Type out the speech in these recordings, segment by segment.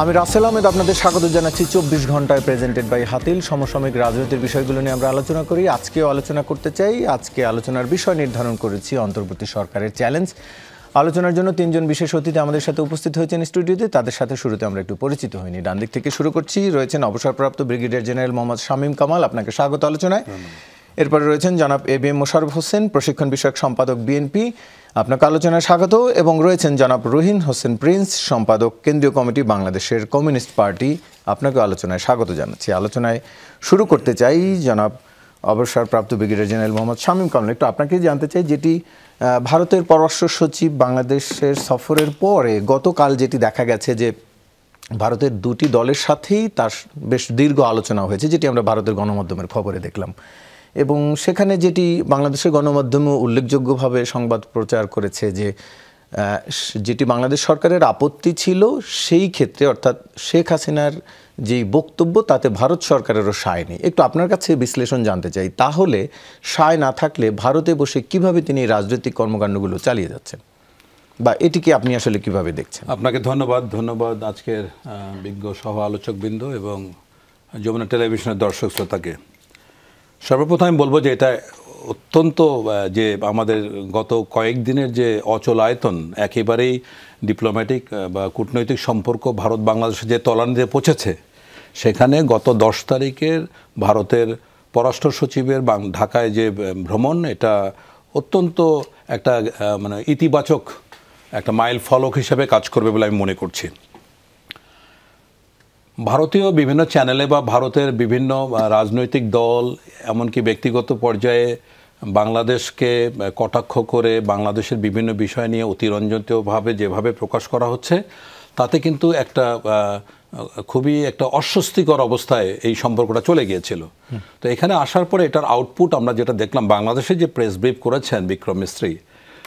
আমি রাসেল আহমেদ আপনাদের স্বাগত জানাচ্ছি 24 ঘন্টায় প্রেজেন্টেড বাই হাতিল। সমসাময়িক রাজনৈতিক বিষয়গুলো নিয়ে আমরা আলোচনা করি। আজকেও আলোচনা করতে চাই। আজকে আলোচনার বিষয় নির্ধারণ করেছি অন্তর্বর্তী সরকারের চ্যালেঞ্জ। আলোচনার জন্য তিনজন বিশেষ অতিথি আমাদের সাথে উপস্থিত হয়েছেন স্টুডিওতে। তাদের সাথে শুরুতে আমরা একটু পরিচিত হইনি। ডান দিক থেকে শুরু করছি। রয়েছেন অবসরপ্রাপ্ত ব্রিগেডিয়ার জেনারেল মোহাম্মদ শামীম কামাল, আপনাকে স্বাগত আলোচনায়। এরপরে রয়েছেন জনাব এবিএম মোশাররফ হোসেন, প্রশিক্ষণ বিষয়ক সম্পাদক বিএনপি, আপনাকে আলোচনায় স্বাগত। এবং রয়েছেন জনাব রুহিন হোসেন প্রিন্স, সম্পাদক কেন্দ্রীয় কমিটি বাংলাদেশের কমিউনিস্ট পার্টি, আপনাকে আলোচনায় স্বাগত জানাচ্ছি। আলোচনায় শুরু করতে চাই জনাব অবসরপ্রাপ্ত ব্রিগেডিয়ার জেনারেল মোহাম্মদ শামীম কামাল। একটু আপনাকে জানতে চাই, যেটি ভারতের পররাষ্ট্র সচিব বাংলাদেশের সফরের পরে গতকাল যেটি দেখা গেছে যে ভারতের দুটি দলের সাথেই তার বেশ দীর্ঘ আলোচনা হয়েছে, যেটি আমরা ভারতের গণমাধ্যমের খবরে দেখলাম। এবং সেখানে যেটি বাংলাদেশের গণমাধ্যমে উল্লেখযোগ্যভাবে সংবাদ প্রচার করেছে যে যেটি বাংলাদেশ সরকারের আপত্তি ছিল সেই ক্ষেত্রে, অর্থাৎ শেখ হাসিনার যেই বক্তব্য তাতে ভারত সরকারেরও সায় নেই। একটু আপনার কাছে বিশ্লেষণ জানতে চাই, তাহলে সায় না থাকলে ভারতে বসে কিভাবে তিনি রাজনৈতিক কর্মকাণ্ডগুলো চালিয়ে যাচ্ছেন, বা এটিকে আপনি আসলে কিভাবে দেখছেন? আপনাকে ধন্যবাদ আজকের বিজ্ঞ সহ আলোচকবৃন্দ এবং যমুনা টেলিভিশনের দর্শক শ্রোতাকে। সর্বপ্রথম আমি বলবো যে এটা অত্যন্ত যে আমাদের গত কয়েকদিনের যে অচলায়তন, একেবারেই ডিপ্লোম্যাটিক বা কূটনৈতিক সম্পর্ক ভারত বাংলাদেশে যে তলানিতে পৌঁছেছে, সেখানে গত 10 তারিখের ভারতের পররাষ্ট্র সচিবের ঢাকায় যে ভ্রমণ, এটা অত্যন্ত একটা মানে ইতিবাচক একটা মাইল ফলক হিসেবে কাজ করবে বলে আমি মনে করছি। ভারতীয় বিভিন্ন চ্যানেলে বা ভারতের বিভিন্ন রাজনৈতিক দল, এমনকি ব্যক্তিগত পর্যায়ে বাংলাদেশকে কটাক্ষ করে বাংলাদেশের বিভিন্ন বিষয় নিয়ে অতিরঞ্জিতভাবে যেভাবে প্রকাশ করা হচ্ছে, তাতে কিন্তু একটা খুবই একটা অস্বস্তিকর অবস্থায় এই সম্পর্কটা চলে গিয়েছিল। তো এখানে আসার পরে এটার আউটপুট আমরা যেটা দেখলাম, বাংলাদেশে যে প্রেস ব্রিফ করেছেন বিক্রম মিস্ত্রি,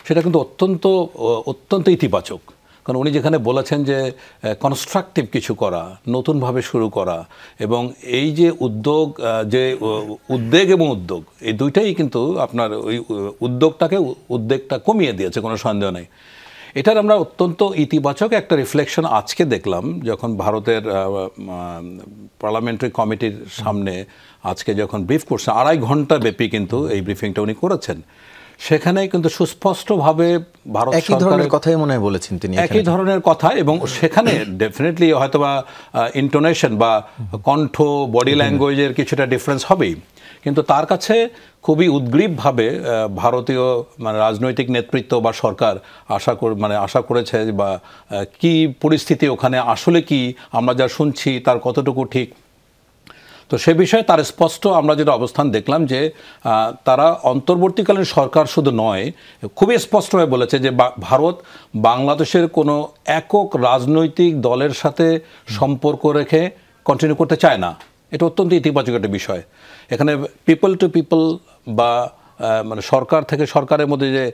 সেটা কিন্তু অত্যন্ত ইতিবাচক। কারণ উনি যেখানে বলেছেন যে কনস্ট্রাকটিভ কিছু করা, নতুনভাবে শুরু করা, এবং এই যে উদ্বেগ এবং উদ্যোগ, এই দুইটাই কিন্তু আপনার ওই উদ্বেগটা কমিয়ে দিয়েছে, কোনো সন্দেহ নেই। এটার আমরা অত্যন্ত ইতিবাচক একটা রিফ্লেকশন আজকে দেখলাম, যখন ভারতের পার্লামেন্টারি কমিটির সামনে আজকে যখন ব্রিফ করছে, 2.5 ঘন্টা ব্যাপী কিন্তু এই ব্রিফিংটা উনি করেছেন। সেখানে কিন্তু সুস্পষ্টভাবে ভারত সরকারের কথাই মনে হয় বলেছেন তিনি, একই ধরনের কথা, এবং সেখানে ডেফিনেটলি হয়তোবা ইন্টোনেশন বা কণ্ঠ, বডি ল্যাঙ্গুয়েজের কিছুটা ডিফারেন্স হবেই, কিন্তু তার কাছে খুবই উদ্গ্রীবভাবে ভারতীয় মানে রাজনৈতিক নেতৃত্ব বা সরকার আশা করেছে বা কি পরিস্থিতি ওখানে আসলে কি আমরা যা শুনছি তার কতটুকু ঠিক। তো সে বিষয়ে তার স্পষ্ট আমরা যেটা অবস্থান দেখলাম যে তারা অন্তর্বর্তীকালীন সরকার শুধু নয়, খুবই স্পষ্টভাবে বলেছে যে ভারত বাংলাদেশের কোনো একক রাজনৈতিক দলের সাথে সম্পর্ক রেখে কন্টিনিউ করতে চায় না। এটা অত্যন্ত ইতিবাচক একটা বিষয়। এখানে পিপল টু পিপল বা মানে সরকার থেকে সরকারের মধ্যে যে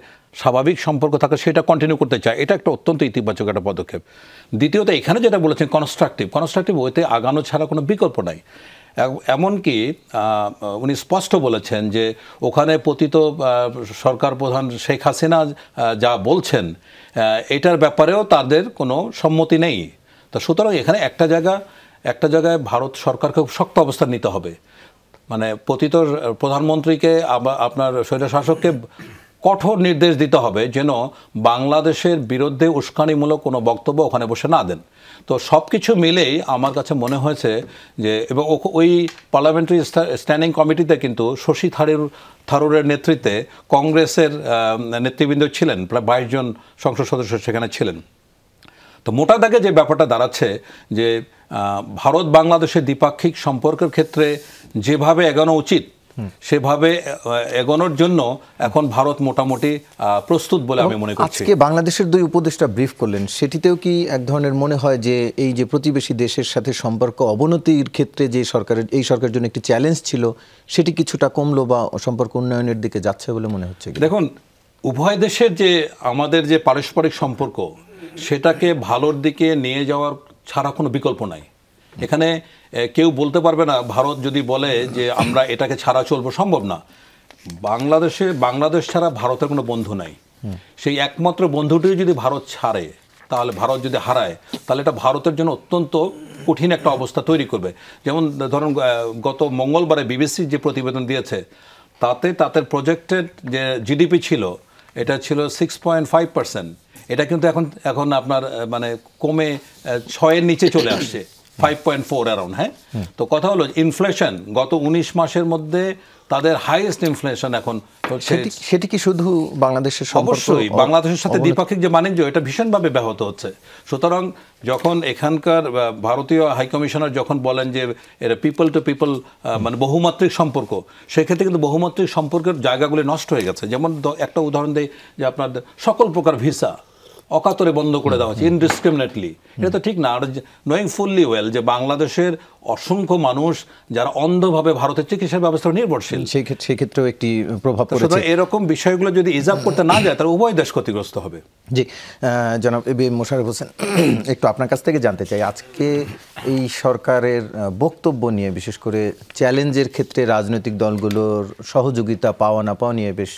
স্বাভাবিক সম্পর্ক থাকে সেটা কন্টিনিউ করতে চায়, এটা একটা অত্যন্ত ইতিবাচক একটা পদক্ষেপ। দ্বিতীয়ত এখানে যেটা বলেছেন কনস্ট্রাকটিভ ওইতে আগানো ছাড়া কোনো বিকল্প নাই। এমনকি উনি স্পষ্ট বলেছেন যে ওখানে পতিত সরকার প্রধান শেখ হাসিনা যা বলছেন এটার ব্যাপারেও তাদের কোনো সম্মতি নেই। তো সুতরাং এখানে একটা জায়গায় ভারত সরকারকে শক্ত অবস্থান নিতে হবে, মানে পতিত প্রধানমন্ত্রীকে আপনার স্বৈরশাসককে কঠোর নির্দেশ দিতে হবে যেন বাংলাদেশের বিরুদ্ধে উস্কানিমূলক কোনো বক্তব্য ওখানে বসে না দেন। তো সব কিছু মিলেই আমার কাছে মনে হয়েছে যে, এবং ওই পার্লামেন্টারি স্ট্যান্ডিং কমিটিতে কিন্তু শশী থারুরের নেতৃত্বে কংগ্রেসের নেতৃবৃন্দ ছিলেন, প্রায় 22 জন সংসদ সদস্য সেখানে ছিলেন। তো মোটা দাগে যে ব্যাপারটা দাঁড়াচ্ছে যে ভারত বাংলাদেশের দ্বিপাক্ষিক সম্পর্কের ক্ষেত্রে যেভাবে এগোনো উচিত সেভাবে এগোনোর জন্য এখন ভারত মোটামুটি প্রস্তুত বলে আমি মনে করছি। আজকে বাংলাদেশের 2 উপদেষ্টা ব্রিফ করলেন, সেটিতেও কি এক ধরনের মনে হয় যে এই যে প্রতিবেশী দেশের সাথে সম্পর্ক অবনতির ক্ষেত্রে যে এই সরকারের জন্য একটি চ্যালেঞ্জ ছিল, সেটি কিছুটা কমলো বা সম্পর্ক উন্নয়নের দিকে যাচ্ছে বলে মনে হচ্ছে? দেখুন, উভয় দেশের যে আমাদের যে পারস্পরিক সম্পর্ক, সেটাকে ভালোর দিকে নিয়ে যাওয়ার ছাড়া কোনো বিকল্প নাই। এখানে কেউ বলতে পারবে না, ভারত যদি বলে যে আমরা এটাকে ছাড়া চলবো, সম্ভব না। বাংলাদেশ ছাড়া ভারতের কোনো বন্ধু নাই। সেই একমাত্র বন্ধুটি যদি ভারত ছাড়ে, তাহলে ভারত যদি হারায় তাহলে এটা ভারতের জন্য অত্যন্ত কঠিন একটা অবস্থা তৈরি করবে। যেমন ধরুন গত মঙ্গলবারে বিবিসি যে প্রতিবেদন দিয়েছে তাতে তাদের প্রজেক্টেড যে জিডিপি ছিল এটা ছিল 6.5%, এটা কিন্তু এখন আপনার মানে কমে 6-এর নিচে চলে আসছে, 5.4 অ্যারাউন্ড। হ্যাঁ, তো কথা হলো ইনফ্লেশন গত 19 মাসের মধ্যে তাদের হাইয়েস্ট ইনফ্লেশন এখন হচ্ছে। সেটি কি শুধু বাংলাদেশের অবশ্যই বাংলাদেশের সাথে দ্বিপাক্ষিক যে বাণিজ্য এটা ভীষণভাবে ব্যাহত হচ্ছে। সুতরাং যখন এখানকার ভারতীয় হাইকমিশনার যখন বলেন যে এরা পিপল টু পিপল মানে বহুমাত্রিক সম্পর্ক, সেক্ষেত্রে কিন্তু বহুমাত্রিক সম্পর্কের জায়গাগুলি নষ্ট হয়ে গেছে। যেমন একটা উদাহরণ দেই যে আপনার সকল প্রকার ভিসা অকাতরে বন্ধ করে দেওয়া হচ্ছে ইনডিসক্রিমিনেটলি, এটা তো ঠিক না। আর নোয়িং ফুললি ওয়েল যে বাংলাদেশের অসংখ্য মানুষ যারা অন্ধভাবে ভারতের চিকিৎসা ব্যবস্থা নির্ভরশীল, সেই ক্ষেত্রেও একটি প্রভাব পড়েছে। এরকম বিষয়গুলো যদি ইজাব করতে না যায় তাহলে উভয় দেশ ক্ষতিগ্রস্ত হবে। জি, জনাব এবি মোশাররফ হোসেন, একটু আপনার কাছ থেকে জানতে চাই আজকে এই সরকারের বক্তব্য নিয়ে, বিশেষ করে চ্যালেঞ্জের ক্ষেত্রে রাজনৈতিক দলগুলোর সহযোগিতা পাওয়া না পাওয়া নিয়ে বেশ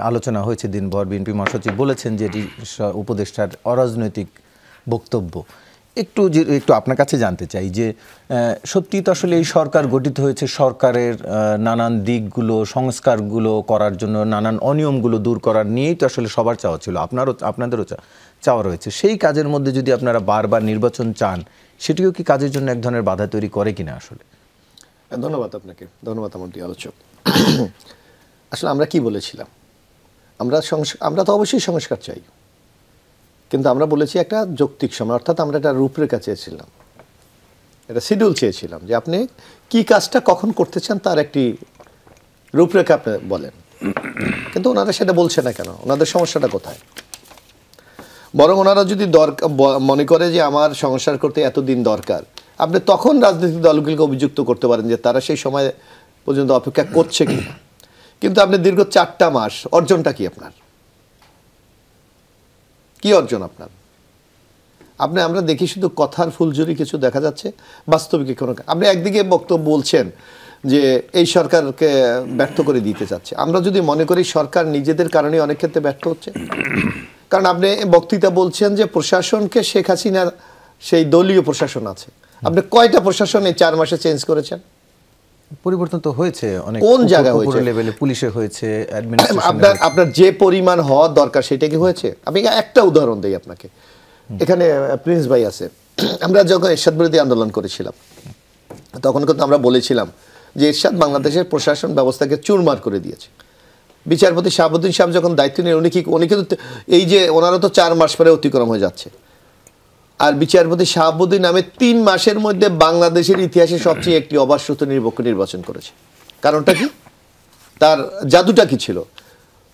আলোচনা হয়েছে দিনভর। বিএনপি মহাসচিব বলেছেন যে এটি উপদেষ্টার অরাজনৈতিক বক্তব্য। একটু আপনার কাছে জানতে চাই যে সত্যি তো আসলে এই সরকার গঠিত হয়েছে সরকারের নানান দিকগুলো সংস্কারগুলো করার জন্য, নানান অনিয়মগুলো দূর করার নিয়েই তো আসলে সবার চাওয়া ছিল, আপনাদেরও চাওয়া রয়েছে। সেই কাজের মধ্যে যদি আপনারা বারবার নির্বাচন চান, সেটিও কি কাজের জন্য এক ধরনের বাধা তৈরি করে কিনা? আসলে ধন্যবাদ আপনাকে, ধন্যবাদ আমার প্রিয় আলোচক। আসলে আমরা কি বলেছিলাম, আমরা তো অবশ্যই সংস্কার চাই, কিন্তু আমরা বলেছি একটা যৌক্তিক সময়, অর্থাৎ আমরা একটা রূপরেখা চেয়েছিলাম, একটা শিডিউল চেয়েছিলাম যে আপনি কি কাজটা কখন করতে চান তার একটি রূপরেখা আপনি বলেন। কিন্তু ওনারা সেটা বলছে না কেন? ওনাদের সমস্যাটা কোথায়? বরং ওনারা যদি মনে করে যে আমার সংস্কার করতে এতদিন দরকার, আপনি তখন রাজনৈতিক দলগুলিকে অভিযুক্ত করতে পারেন যে তারা সেই সময় পর্যন্ত অপেক্ষা করছে কিনা। কিন্তু আপনি দীর্ঘ 4টা মাস, অর্জনটা কি আপনার? কি অর্জন আপনার? আমরা দেখি শুধু কথার ফুলঝুরি কিছু দেখা যাচ্ছে, বাস্তবিক কোনো। আপনি একদিকে বক্তব্য বলছেন যে এই সরকারকে ব্যর্থ করে দিতে চাচ্ছে। আমরা যদি মনে করি সরকার নিজেদের কারণে অনেক ক্ষেত্রে ব্যর্থ হচ্ছে, কারণ আপনি বক্তৃতা বলছেন যে প্রশাসনকে শেখ হাসিনার সেই দলীয় প্রশাসন আছে, আপনি কয়টা প্রশাসন এই 4 মাসে চেঞ্জ করেছেন? পরিবর্তন তো হয়েছে অনেক, কোন জায়গায় হয়েছে? লেভেলে পুলিশে হয়েছে, আপনার যে পরিমাণ হওয়া দরকার সেটা কি হয়েছে? আমি একটা উদাহরণ দিই আপনাকে। এখানে প্রিন্স ভাই আছে, আমরা যখন এরশাদ বিরোধী আন্দোলন করেছিলাম তখন কিন্তু আমরা বলেছিলাম যে এরশাদ বাংলাদেশের প্রশাসন ব্যবস্থাকে চুরমার করে দিয়েছে। বিচারপতি শাহাবুদ্দিন সাহেব যখন দায়িত্ব নিয়ে উনি কিন্তু এই যে ওনারা তো 4 মাস পরে অতিক্রম হয়ে যাচ্ছে, আর বিচারপতি শাহাবুদ্দিন নামে 3 মাসের মধ্যে বাংলাদেশের ইতিহাসে সবচেয়ে একটি অবাঞ্ছিত নিরপেক্ষ নির্বাচন করেছে। কারণটা কি? তার জাদুটা কি ছিল?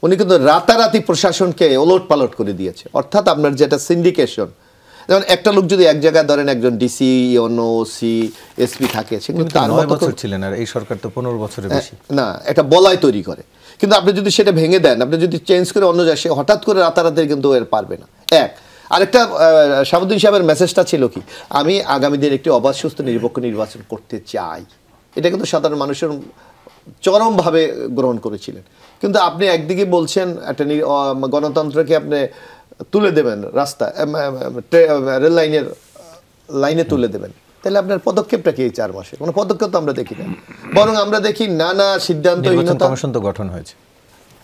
উনি কিন্তু রাতারাতি প্রশাসনকে ওলট পালট করে দিয়েছে। অর্থাৎ আপনার যেটা সিন্ডিকেশন, যেমন একটা লোক যদি এক জায়গায় ধরেন একজন ডিসি, ওসি, এসপি থাকে, সেগুলো তার 9 বছর ছিলেন, আর এই সরকার তো 15 বছরের বেশি। না, এটা বলয় তৈরি করে। কিন্তু আপনি যদি সেটা ভেঙে দেন, আপনি যদি চেঞ্জ করে অন্য যায়, সে হঠাৎ করে রাতারাতি কিন্তু এর পারবে না। আরেকটা শাহাবুদ্দিন সাহেবের মেসেজটা ছিল কি, আমি আগামী দিন একটি অবাধ সুস্থ নিরপেক্ষ নির্বাচন করতে চাই। এটা কিন্তু সাধারণ মানুষের চরমভাবে গ্রহণ করেছিলেন। কিন্তু আপনি একদিকে বলছেন একটা গণতন্ত্রকে আপনি তুলে দেবেন, রাস্তা রেল লাইনে তুলে দেবেন, তাহলে আপনার পদক্ষেপটা কি? এই 4 মাসে কোনো পদক্ষেপ তো আমরা দেখি না, বরং আমরা দেখি নানা সিদ্ধান্তহীনতা। কমিশন তো গঠন হয়েছে,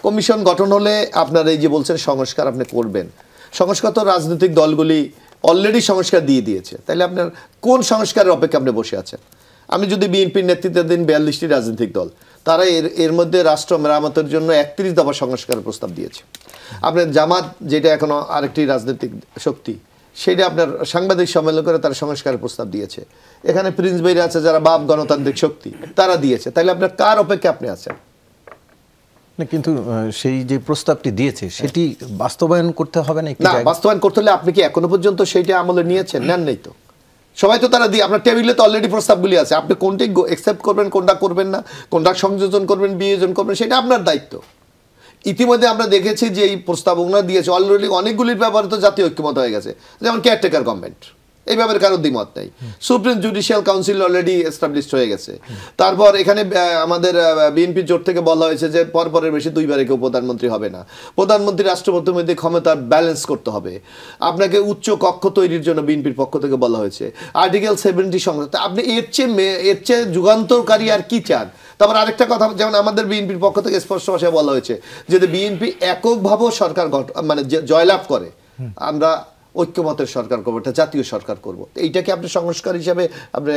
কমিশন গঠন হলে আপনার এই যে বলছেন সংস্কার আপনি করবেন, সংস্কার তো রাজনৈতিক দলগুলি অলরেডি সংস্কার দিয়ে দিয়েছে, তাহলে আপনার কোন সংস্কারের অপেক্ষা আপনি বসে আছেন? আমি যদি বিএনপির নেতৃত্বাধীন 42টি রাজনৈতিক দল, তারা এর মধ্যে রাষ্ট্র মেরামতের জন্য 31 দফা সংস্কারের প্রস্তাব দিয়েছে। আপনার জামাত, যেটা এখনো আরেকটি রাজনৈতিক শক্তি, সেটা আপনার সাংবাদিক সম্মেলন করে তারা সংস্কারের প্রস্তাব দিয়েছে। এখানে প্রিন্স ভাইরা আছে যারা বাপ গণতান্ত্রিক শক্তি, তারা দিয়েছে। তাহলে আপনার কার অপেক্ষা আপনি আছেন? কিন্তু সেই যে প্রস্তাবটি দিয়েছে সেটি বাস্তবায়ন করতে হবে না? না, বাস্তবায়ন করতে হলে আপনি কি এখনো পর্যন্ত সেইটা আমলে নিয়েছেন? নেন নেই তো। সবাই তো তারা দিয়ে, আপনার টেবিলে তো অলরেডি প্রস্তাবগুলি আছে, আপনি কোনটি অ্যাকসেপ্ট করবেন, কোনটা করবেন না, কোনটা সংযোজন করবেন, বিয়োজন করবেন, সেটা আপনার দায়িত্ব। ইতিমধ্যে আমরা দেখেছি যে এই প্রস্তাবনা দিয়েছে অলরেডি অনেকগুলির ব্যাপারে তো জাতীয় ঐক্যমত হয়ে গেছে, যেমন কেয়ারটেকার গভর্নমেন্ট। এই ব্যাপারে কারোর দ্বিমত নেই। Supreme judicial council already established হয়ে গেছে। তারপর এখানে আমাদের বিএনপি জোট থেকে বলা হয়েছে যে পরের বেশি 2 বারে কেউ প্রধানমন্ত্রী হবে না, প্রধানমন্ত্রী রাষ্ট্রপতির ক্ষমতা ব্যালেন্স করতে হবে, আপনাকে উচ্চ কক্ষ তৈরির জন্য বিএনপির পক্ষ থেকে বলা হয়েছে, আর্টিকেল 70 সংক্রান্ত। আপনি এর চেয়ে যুগান্তরকারী আর কি চান? তারপর আরেকটা কথা, যেমন আমাদের বিএনপির পক্ষ থেকে স্পষ্ট ভাষায় বলা হয়েছে যদি বিএনপি এককভাবেও সরকার মানে জয়লাভ করে, আমরা ঐক্যমতের সরকার করবো, এটা জাতীয় সরকার করবো। এইটাকে আপনি সংস্কার হিসাবে আপনি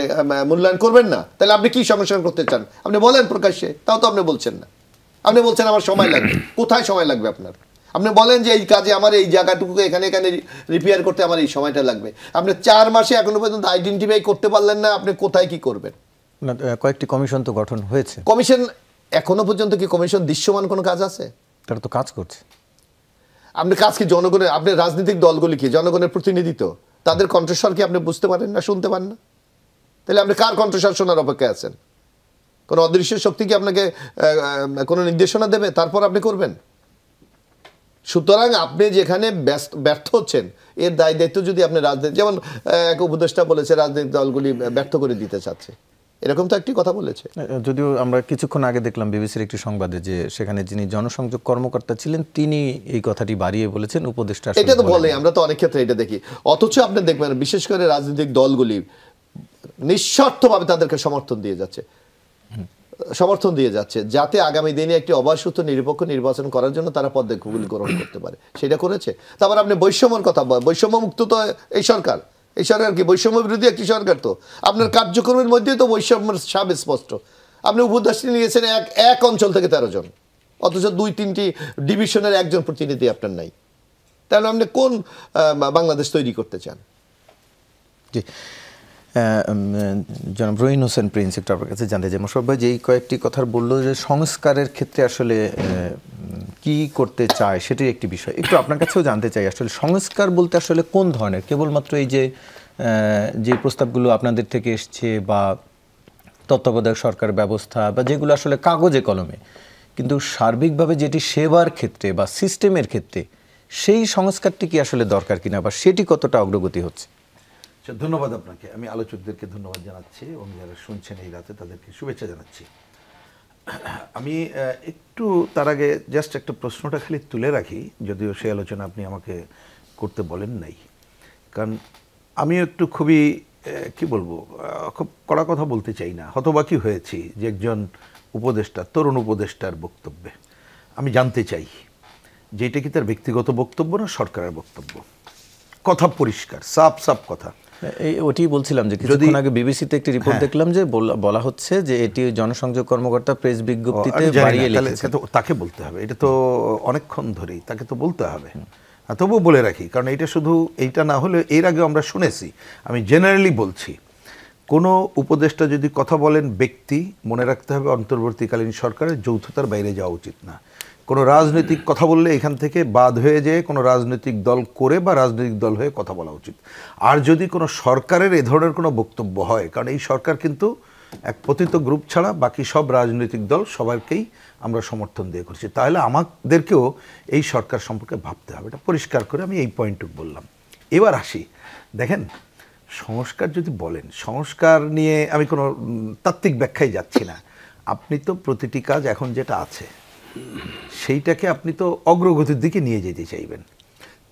মূল্যায়ন করবেন না? তাহলে আপনি কি সংস্কার করতে চান আপনি বলেন প্রকাশ্যে, তাও তো আপনি বলছেন না। আপনি বলছেন আমার সময় লাগবে। কোথায় সময় লাগবে আপনার? আপনি বলেন যে এই কাজে আমার এই জায়গাটুকু এখানে রিপেয়ার করতে আমার এই সময়টা লাগবে। আপনি 4 মাসে এখনো পর্যন্ত আইডেন্টিফাই করতে পারলেন না আপনি কোথায় কি করবেন। কয়েকটি কমিশন তো গঠন হয়েছে। কমিশন এখনো পর্যন্ত কি কমিশন দৃশ্যমান কোনো কাজ আছে? তারা তো কাজ করছে। আপনি কাজ কি জনগণের, আপনি রাজনৈতিক দলগুলি কি জনগণের প্রতিনিধিত্ব? তাদের কণ্ঠস্বর কি আপনি বুঝতে পারেন না, শুনতে পারেন না? তাহলে আপনি কার কণ্ঠস্বর শোনার অপেক্ষায় আছেন? কোনো অদৃশ্য শক্তি কি আপনাকে কোনো নির্দেশনা দেবে তারপর আপনি করবেন? সুতরাং আপনি যেখানে ব্যর্থ হচ্ছেন এর দায় দায়িত্ব যদি আপনি রাজনীতি, যেমন এক উপদেষ্টা বলেছে রাজনৈতিক দলগুলি ব্যর্থ করে দিতে চাচ্ছে, এরকম তো একটি কথা বলেছে। যদিও আমরা কিছুক্ষণ আগে দেখলাম বিবিসির একটি সংবাদে যে সেখানে যিনি জনসংযোগ কর্মকর্তা ছিলেন তিনি এই কথাটি বাড়িয়ে বলেছেন, উপদেষ্টা এটা তো বলে, আমরা তো অনেক ক্ষেত্রে এটা দেখি। অথচ আপনি দেখবেন বিশেষ করে রাজনৈতিক দলগুলি নিঃস্বার্থভাবে তাদেরকে সমর্থন দিয়ে যাচ্ছে যাতে আগামী দিনে একটি অবাধ নিরপেক্ষ নির্বাচন করার জন্য তারা পদক্ষেপগুলি গ্রহণ করতে পারে, সেটা করেছে। তারপর আপনি বৈষম্যের কথা, বৈষম্য মুক্ত তো এই সরকার কি বৈষম্য বিরোধী একটি সরকার? তো আপনার কার্যক্রমের মধ্যেই তো বৈষম্যের ছাপ স্পষ্ট। আপনি উপদেষ্টা নিয়েছেন এক অঞ্চল থেকে 13 জন, অথচ 2-3টি ডিভিশনের একজন প্রতিনিধি আপনার নাই। তাহলে আপনি কোন বাংলাদেশ তৈরি করতে চান? জি, জনাব রহিন হোসেন প্রিন্স, একটু আপনার কাছে জানতে চাই মোশাররফ ভাই যে এই কয়েকটি কথা বললো যে সংস্কারের ক্ষেত্রে আসলে কি করতে চায় সেটাই একটি বিষয়। একটু আপনার কাছেও জানতে চাই আসলে সংস্কার বলতে আসলে কোন ধরনের, কেবলমাত্র এই যে প্রস্তাবগুলো আপনাদের থেকে এসছে বা তত্ত্বাবধায়ক সরকার ব্যবস্থা বা যেগুলো আসলে কাগজে কলমে, কিন্তু সার্বিকভাবে যেটি সেবার ক্ষেত্রে বা সিস্টেমের ক্ষেত্রে সেই সংস্কারটি কি আসলে দরকার কিনা বা সেটি কতটা অগ্রগতি হচ্ছে? ধন্যবাদ আপনাকে। আমি আলোচকদেরকে ধন্যবাদ জানাচ্ছি এবং যারা শুনছেন এই রাতে তাদেরকে শুভেচ্ছা জানাচ্ছি। আমি একটু তার আগে জাস্ট একটা প্রশ্নটা খালি তুলে রাখি, যদিও সেই আলোচনা আপনি আমাকে করতে বলেন নাই, কারণ আমি একটু খুবই কি বলবো, খুব কড়া কথা বলতে চাই না, হতবাকি হয়েছি যে একজন উপদেষ্টা, তরুণ উপদেষ্টার বক্তব্যে আমি জানতে চাই যে এটা কি তার ব্যক্তিগত বক্তব্য না সরকারের বক্তব্য। কথা পরিষ্কার, সাফ কথা। ওটি বলছিলাম যে কিছুক্ষণ আগে বিবিসিতে একটি রিপোর্ট দেখলাম যে বলা হচ্ছে যে এটি জনসংযোগ কর্মকর্তা প্রেস বিজ্ঞপ্তিতে বাড়িয়ে লিখেছেন। তাকে বলতে হবে, এটা তো অনেকক্ষণ ধরেই তাকে তো বলতে হবে। তবুও বলে রাখি, কারণ এটা শুধু এইটা না হলে এর আগে আমরা শুনেছি, আমি জেনারেলি বলছি, কোনো উপদেষ্টা যদি কথা বলেন ব্যক্তি, মনে রাখতে হবে অন্তর্বর্তীকালীন সরকারের যৌথতার বাইরে যাওয়া উচিত না। কোনো রাজনৈতিক কথা বললে এখান থেকে বাদ হয়ে যেয়ে কোনো রাজনৈতিক দল করে বা রাজনৈতিক দল হয়ে কথা বলা উচিত। আর যদি কোনো সরকারের এ ধরনের কোনো বক্তব্য হয়, কারণ এই সরকার কিন্তু এক পতিত গ্রুপ ছাড়া বাকি সব রাজনৈতিক দল সবাইকেই আমরা সমর্থন দিয়ে করছি, তাহলে আমাদেরকেও এই সরকার সম্পর্কে ভাবতে হবে। এটা পরিষ্কার করে আমি এই পয়েন্টটুকু বললাম। এবার আসি, দেখেন সংস্কার যদি বলেন, সংস্কার নিয়ে আমি কোনো তাত্ত্বিক ব্যাখ্যায় যাচ্ছি না। আপনি তো প্রতিটি কাজ এখন যেটা আছে সেইটাকে আপনি তো অগ্রগতির দিকে নিয়ে যেতে চাইবেন।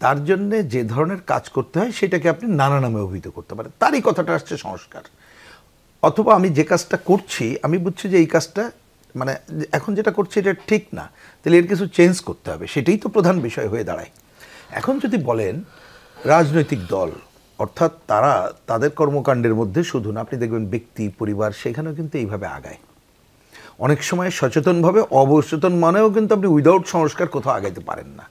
তার জন্যে যে ধরনের কাজ করতে হয় সেটাকে আপনি নানা নামে অভিহিত করতে পারেন, তারই কথাটা আসছে সংস্কার। অথবা আমি যে কাজটা করছি আমি বুঝছি যে এই কাজটা মানে এখন যেটা করছি এটা ঠিক না, তাহলে এর কিছু চেঞ্জ করতে হবে, সেটাই তো প্রধান বিষয় হয়ে দাঁড়ায়। এখন যদি বলেন রাজনৈতিক দল, অর্থাৎ তারা তাদের কর্মকাণ্ডের মধ্যে শুধু না, আপনি দেখবেন ব্যক্তি, পরিবার, সেখানেও কিন্তু এইভাবে আগায়। অনেক সময় সচেতনভাবে, অবচেতন মানেও কিন্তু আপনি উইদাউট সংস্কার কোথাও আগাইতে পারেন না,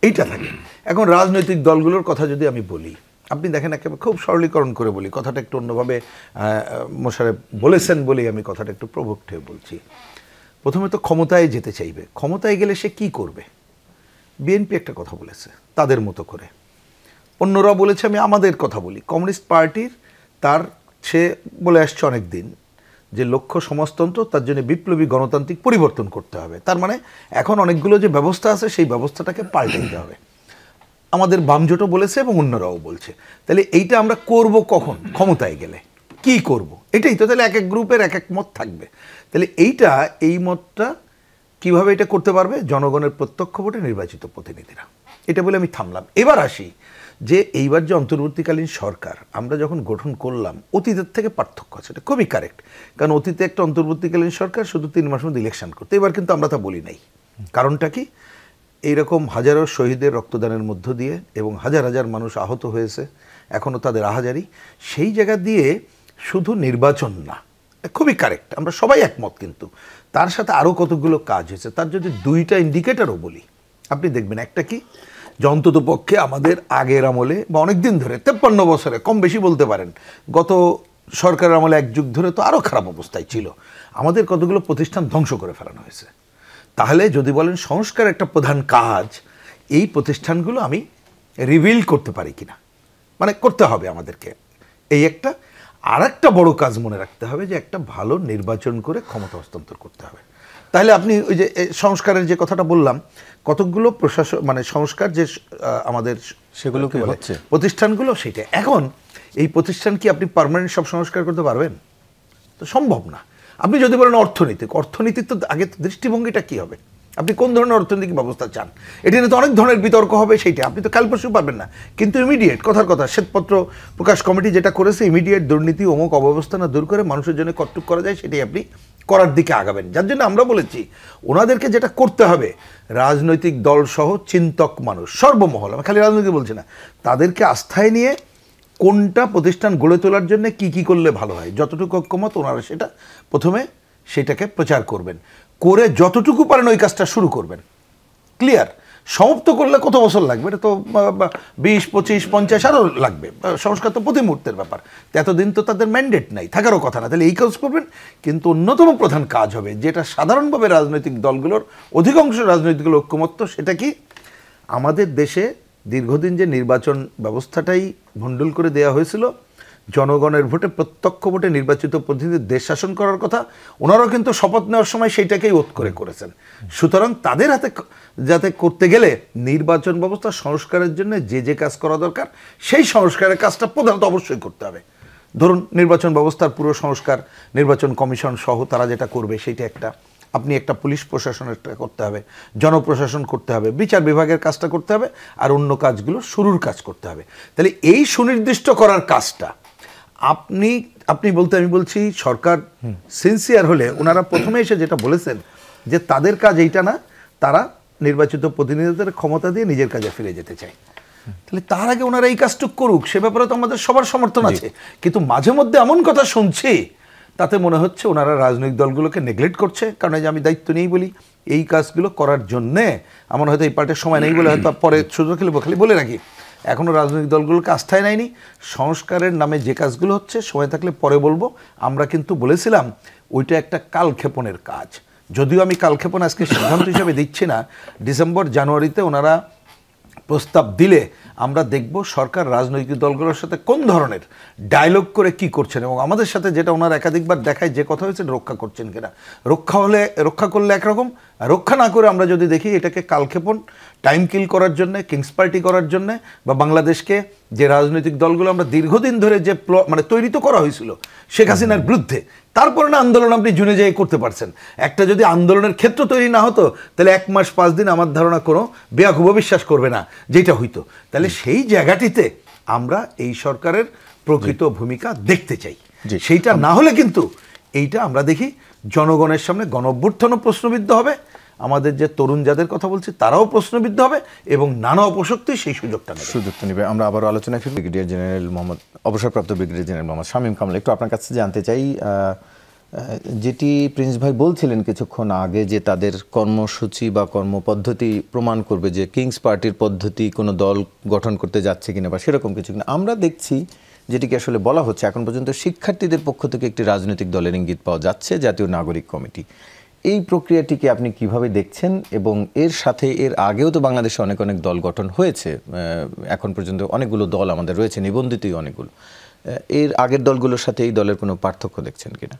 এইটা থাকে। এখন রাজনৈতিক দলগুলোর কথা যদি আমি বলি, আপনি দেখেন একেবারে খুব সরলীকরণ করে বলি, কথাটা একটু অন্যভাবে মোশাররফ বলেছেন বলেই আমি কথাটা একটু প্রভোক্ট হয়ে বলছি। প্রথমে তো ক্ষমতায় যেতে চাইবে, ক্ষমতায় গেলে সে কি করবে? বিএনপি একটা কথা বলেছে তাদের মতো করে, অন্যরা বলেছে, আমি আমাদের কথা বলি, কমিউনিস্ট পার্টির তার সে বলে আসছে অনেক দিন যে লক্ষ্য সমাজতন্ত্র, তার জন্য বিপ্লবী গণতান্ত্রিক পরিবর্তন করতে হবে। তার মানে এখন অনেকগুলো যে ব্যবস্থা আছে সেই ব্যবস্থাটাকে পাল্টে দিতে হবে। আমাদের বামজোটও বলেছে এবং অন্যরাও বলছে। তাহলে এইটা আমরা করব কখন? ক্ষমতায় গেলে কি করব, এটাই তো। তাহলে এক এক গ্রুপের এক এক মত থাকবে। তাহলে এই মতটা কিভাবে এটা করতে পারবে? জনগণের প্রত্যক্ষ ভোটে নির্বাচিত প্রতিনিধিরা। এটা বলে আমি থামলাম। এবার আসি যে এইবার যে অন্তর্বর্তীকালীন সরকার আমরা যখন গঠন করলাম, অতীতের থেকে পার্থক্য আছে, এটা খুবই কারেক্ট। কারণ অতীতে একটা অন্তর্বর্তীকালীন সরকার শুধু 3 মাস মধ্যে ইলেকশন করতে, এবার কিন্তু আমরা তা বলি নাই। কারণটা কি? এইরকম হাজারো শহীদের রক্তদানের মধ্য দিয়ে এবং হাজার হাজার মানুষ আহত হয়েছে, এখনও তাদের আহাজারি, সেই জায়গা দিয়ে শুধু নির্বাচন না, খুবই কারেক্ট, আমরা সবাই একমত। কিন্তু তার সাথে আরও কতগুলো কাজ হয়েছে, তার যদি 2টা ইন্ডিকেটরও বলি, আপনি দেখবেন একটা কি, যে অন্তত পক্ষে আমাদের আগের আমলে বা অনেক দিন ধরে 53 বছরে, কম বেশি বলতে পারেন, গত সরকারের আমলে 1 যুগ ধরে তো আরও খারাপ অবস্থায় ছিল, আমাদের কতগুলো প্রতিষ্ঠান ধ্বংস করে ফেলানো হয়েছে। তাহলে যদি বলেন সংস্কার একটা প্রধান কাজ, এই প্রতিষ্ঠানগুলো আমি রিভিল করতে পারি কিনা, মানে করতে হবে আমাদেরকে। এই একটা আর একটা বড় কাজ মনে রাখতে হবে, যে একটা ভালো নির্বাচন করে ক্ষমতা হস্তান্তর করতে হবে। তাহলে আপনি ওই যে সংস্কারের যে কথাটা বললাম, কতগুলো প্রশাসন মানে সংস্কার যে আমাদের সেগুলো কি হচ্ছে প্রতিষ্ঠানগুলো, সেটা এখন এই প্রতিষ্ঠান কি আপনি পার্মানেন্ট সব সংস্কার করতে পারবেন? তো সম্ভব না। আপনি যদি বলেন অর্থনীতির তো আগে দৃষ্টিভঙ্গিটা কি হবে, আপনি কোন ধরনের অর্থনৈতিক ব্যবস্থা চান, এটা নিয়ে তো অনেক ধরনের বিতর্ক হবে, সেইটা আপনি তো কাল পরশু পারবেন না। কিন্তু ইমিডিয়েট কথার কথা, শ্বেতপত্র প্রকাশ কমিটি যেটা করেছে, ইমিডিয়েট দুর্নীতি অমুক অব্যবস্থা না দূর করে মানুষের জন্য কতটুক করা যায় সেটাই আপনি করার দিকে আগাবেন। যার জন্য আমরা বলেছি ওনাদেরকে যেটা করতে হবে, রাজনৈতিক দল সহ চিন্তক মানুষ সর্বমহল, আমি খালি রাজনীতি বলছি না, তাদেরকে আস্থায় নিয়ে কোনটা প্রতিষ্ঠান গড়ে তোলার জন্য কি কি করলে ভালো হয়, যতটুকু ঐক্যমত ওনারা সেটা প্রথমে সেটাকে প্রচার করবেন, করে যতটুকু পারেন ওই কাজটা শুরু করবেন। ক্লিয়ার? সমাপ্ত করলে কত বছর লাগবে? এটা তো 20, 25, 50 আরও লাগবে। সংস্কার তো প্রতি মুহূর্তের ব্যাপার, এতদিন তো তাদের ম্যান্ডেট নাই, থাকারও কথা না। তাহলে এই কাজ করবেন। কিন্তু অন্যতম প্রধান কাজ হবে, যেটা সাধারণভাবে রাজনৈতিক দলগুলোর অধিকাংশ রাজনৈতিক দল ঐক্যমত্য, সেটা কি, আমাদের দেশে দীর্ঘদিন যে নির্বাচন ব্যবস্থাটাই ভণ্ডুল করে দেওয়া হয়েছিল, জনগণের ভোটে প্রত্যক্ষ ভোটে নির্বাচিত প্রতিনিধি দেশ শাসন করার কথা, ওনারাও কিন্তু শপথ নেওয়ার সময় সেইটাকেই ওত করে করেছেন। সুতরাং তাদের হাতে যাতে করতে গেলে নির্বাচন ব্যবস্থা সংস্কারের জন্য যে যে কাজ করা দরকার, সেই সংস্কারের কাজটা প্রধানত অবশ্যই করতে হবে। ধরুন নির্বাচন ব্যবস্থার পুরো সংস্কার, নির্বাচন কমিশন সহ তারা যেটা করবে সেইটা একটা, আপনি একটা পুলিশ প্রশাসনের করতে হবে, জনপ্রশাসন করতে হবে, বিচার বিভাগের কাজটা করতে হবে, আর অন্য কাজগুলো শুরুর কাজ করতে হবে। তাহলে এই সুনির্দিষ্ট করার কাজটা আপনি বলতে, আমি বলছি সরকার সিনসিয়ার হলে ওনারা প্রথমে এসে যেটা বলেছেন যে তাদের কাজ এইটা না, তারা নির্বাচিত প্রতিনিধিদের ক্ষমতা দিয়ে নিজের কাজে ফিরে যেতে চায়, তাহলে তার আগে ওনারা এই কাজটুক করুক, সে ব্যাপারে তো আমাদের সবার সমর্থন আছে। কিন্তু মাঝে মধ্যে এমন কথা শুনছি, তাতে মনে হচ্ছে ওনারা রাজনৈতিক দলগুলোকে নেগলেক্ট করছে। কারণ এই যে আমি দায়িত্ব নিয়েই বলি, এই কাজগুলো করার জন্যে আমার হয়তো এই পার্টির সময় নেই বলে হয়তো পরে সুযোগ খেলবো, খালি বলে রাখি, এখনও রাজনৈতিক দলগুলোকে আস্থায় নেয়নি। সংস্কারের নামে যে কাজগুলো হচ্ছে, সময় থাকলে পরে বলবো, আমরা কিন্তু বলেছিলাম ওইটা একটা কালক্ষেপণের কাজ। যদিও আমি কালক্ষেপণ আজকে সিদ্ধান্ত হিসাবে দিচ্ছি না, ডিসেম্বর জানুয়ারিতে ওনারা প্রস্তাব দিলে আমরা দেখব সরকার রাজনৈতিক দলগুলোর সাথে কোন ধরনের ডায়লগ করে কি করছেন, এবং আমাদের সাথে যেটা ওনারা একাধিকবার দেখায় যে কথা হয়েছে রক্ষা করছেন কিনা। রক্ষা করলে একরকম, রক্ষা না করে আমরা যদি দেখি এটাকে কালক্ষেপণ, টাইম কিল করার জন্যে, কিংস পার্টি করার জন্যে, বা বাংলাদেশকে যে রাজনৈতিক দলগুলো আমরা দীর্ঘদিন ধরে যে মানে তৈরি তো করা হয়েছিল শেখ হাসিনার বিরুদ্ধে, তারপরে না আন্দোলন আপনি জুনে যেয়ে করতে পারছেন। একটা যদি আন্দোলনের ক্ষেত্র তৈরি না হতো, তাহলে 1 মাস 5 দিন আমার ধারণা কোনো বেয়াকুব বিশ্বাস করবে না যেটা হইতো। তাহলে সেই জায়গাটিতে আমরা এই সরকারের প্রকৃত ভূমিকা দেখতে চাই। সেইটা না হলে কিন্তু এইটা আমরা দেখি জনগণের সামনে গণঅভ্যুত্থানও প্রশ্নবিদ্ধ হবে, আমাদের যে তরুণ যাদের কথা বলছি তারাও প্রশ্নবিদ্ধ হবে, এবং নানা অপশক্তি সেই সুযোগটা নেবে। আমরা আবারও আলোচনা করি। ব্রিগেডিয়ার জেনারেল মোহাম্মদ, অবসরপ্রাপ্ত ব্রিগেডিয়ার জেনারেল মোহাম্মদ শামীম কামাল, একটু আপনার কাছে জানতে চাই, যেটি প্রিন্স ভাই বলছিলেন কিছুক্ষণ আগে, যে তাদের কর্মসূচি বা কর্মপদ্ধতি প্রমাণ করবে যে কিংস পার্টির পদ্ধতি কোনো দল গঠন করতে যাচ্ছে কিনা বা সেরকম কিছু কিনা। আমরা দেখছি যেটিকে আসলে বলা হচ্ছে, এখন পর্যন্ত শিক্ষার্থীদের পক্ষ থেকে একটি রাজনৈতিক দলের ইঙ্গিত পাওয়া যাচ্ছে, জাতীয় নাগরিক কমিটি। এই প্রক্রিয়াটিকে আপনি কিভাবে দেখছেন? এবং এর সাথে এর আগেও তো বাংলাদেশে অনেক অনেক দল গঠন হয়েছে, এখন পর্যন্ত অনেকগুলো দল আমাদের রয়েছে, নিবন্ধিতই অনেকগুলো। এর আগের দলগুলোর সাথে এই দলের কোনো পার্থক্য দেখছেন কিনা?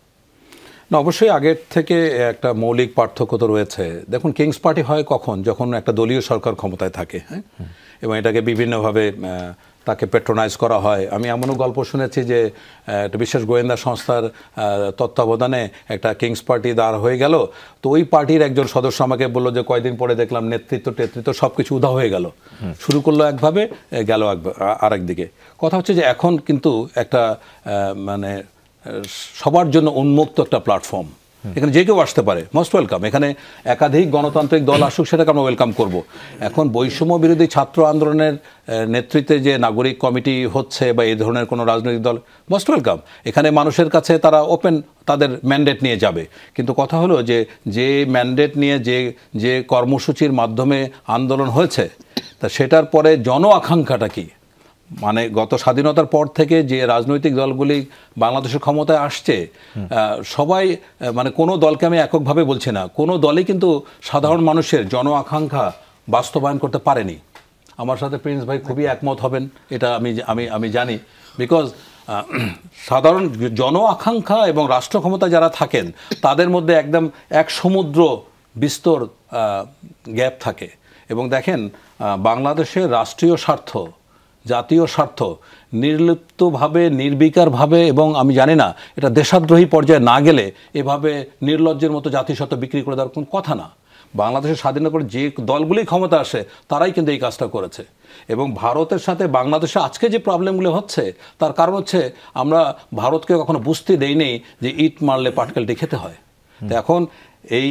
না, অবশ্যই আগের থেকে একটা মৌলিক পার্থক্য তো রয়েছে। দেখুন, কিংস পার্টি হয় কখন? যখন একটা দলীয় সরকার ক্ষমতায় থাকে, হ্যাঁ, এবং এটাকে বিভিন্নভাবে তাকে পেট্রোনাইজ করা হয়। আমি এমনও গল্প শুনেছি যে একটা বিশেষ গোয়েন্দা সংস্থার তত্ত্বাবধানে একটা কিংস পার্টি দাঁড় হয়ে গেল, তো ওই পার্টির একজন সদস্য আমাকে বললো যে কয়েকদিন পরে দেখলাম নেতৃত্ব সব কিছু উধাও হয়ে গেল। শুরু করলো একভাবে, গেল আরেক দিকে। কথা হচ্ছে যে এখন কিন্তু একটা মানে সবার জন্য উন্মুক্ত একটা প্ল্যাটফর্ম, এখানে যে কেউ আসতে পারে, মোস্ট ওয়েলকাম। এখানে একাধিক গণতান্ত্রিক দল আসুক, সেটাকে আমরা ওয়েলকাম করব। এখন বৈষম্য বিরোধী ছাত্র আন্দোলনের নেতৃত্বে যে নাগরিক কমিটি হচ্ছে বা এই ধরনের কোনো রাজনৈতিক দল, মোস্ট ওয়েলকাম। এখানে মানুষের কাছে তারা ওপেন, তাদের ম্যান্ডেট নিয়ে যাবে। কিন্তু কথা হলো যে ম্যান্ডেট নিয়ে যে কর্মসূচির মাধ্যমে আন্দোলন হয়েছে, তা সেটার পরে জন আকাঙ্ক্ষাটা কী? মানে গত স্বাধীনতার পর থেকে যে রাজনৈতিক দলগুলি বাংলাদেশের ক্ষমতায় আসছে, সবাই, মানে কোনো দলকে আমি এককভাবে বলছি না, কোনো দলই কিন্তু সাধারণ মানুষের জন আকাঙ্ক্ষা বাস্তবায়ন করতে পারেনি। আমার সাথে প্রিন্স ভাই খুবই একমত হবেন, এটা আমি জানি। বিকজ সাধারণ জন আকাঙ্ক্ষা এবং রাষ্ট্র ক্ষমতা যারা থাকেন, তাদের মধ্যে একদম এক সমুদ্র বিস্তর গ্যাপ থাকে। এবং দেখেন, বাংলাদেশের রাষ্ট্রীয় স্বার্থ, জাতীয় স্বার্থ নির্লিপ্তভাবে, নির্বিকারভাবে, এবং আমি জানি না এটা দেশাদ্রোহী পর্যায়ে না গেলে এভাবে নির্লজ্জের মতো জাতিসত্ত্ব বিক্রি করে দেওয়ার কোনো কথা না। বাংলাদেশের স্বাধীনতার পর যে দলগুলি ক্ষমতা আসে, তারাই কিন্তু এই কাজটা করেছে। এবং ভারতের সাথে বাংলাদেশে আজকে যে প্রবলেমগুলো হচ্ছে, তার কারণ হচ্ছে আমরা ভারতকে কখনো বুঝতে দেইনি যে ইট মারলে পাটকেলটি খেতে হয়। তো এখন এই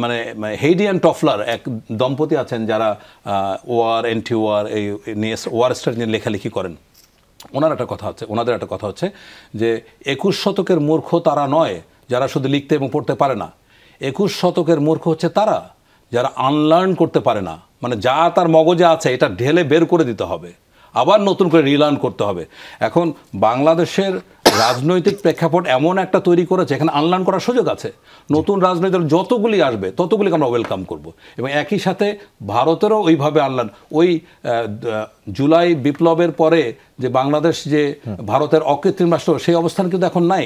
মানে হেইডি অ্যান্ড টফলার এক দম্পতি আছেন যারা ওয়ার, এন্টি ওয়ার এই নিয়ে ওয়ার স্ট্র্যাটেজি নিয়ে লেখালেখি করেন। ওনাদের একটা কথা হচ্ছে যে 21 শতকের মূর্খ তারা নয় যারা শুধু লিখতে এবং পড়তে পারে না, 21 শতকের মূর্খ হচ্ছে তারা যারা আনলার্ন করতে পারে না। মানে যা তার মগজে আছে এটা ঢেলে বের করে দিতে হবে, আবার নতুন করে রিলার্ন করতে হবে। এখন বাংলাদেশের রাজনৈতিক প্রেক্ষাপট এমন একটা তৈরি করেছে, এখানে আনলার্ন করার সুযোগ আছে। নতুন রাজনৈতিক দল যতগুলি আসবে ততগুলিকে আমরা ওয়েলকাম করব। এবং একই সাথে ভারতেরও ওইভাবে আনলার্ন, ওই জুলাই বিপ্লবের পরে যে বাংলাদেশ যে ভারতের অকৃত্রিম রাষ্ট্র, সেই অবস্থান কিন্তু এখন নাই।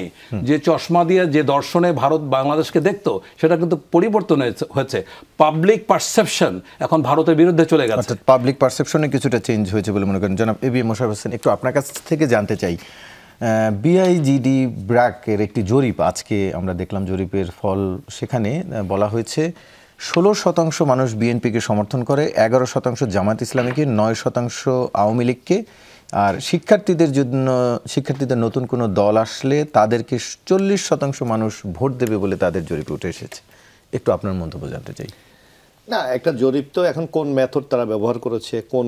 যে চশমা দিয়ে যে দর্শনে ভারত বাংলাদেশকে দেখতো, সেটা কিন্তু পরিবর্তন হয়েছে। পাবলিক পারসেপশন এখন ভারতের বিরুদ্ধে চলে গেছে। পাবলিক পারসেপশনে কিছুটা চেঞ্জ হয়েছে বলে মনে করেন। জনাব এবিএম মোশাররফ হোসেন, একটু আপনার কাছ থেকে জানতে চাই, বিআইজিডি ব্র্যাকের একটি জরিপ আজকে আমরা দেখলাম, জরিপের ফল। সেখানে বলা হয়েছে 16% মানুষ বিএনপিকে সমর্থন করে, 11% জামায়াত ইসলামীকে, 9% আওয়ামী লীগকে, আর শিক্ষার্থীদের নতুন কোনো দল আসলে তাদেরকে 40% মানুষ ভোট দেবে বলে তাদের জরিপে উঠে এসেছে। একটু আপনার মন্তব্য জানতে চাই। না, একটা জরিপ তো এখন কোন মেথড তারা ব্যবহার করেছে, কোন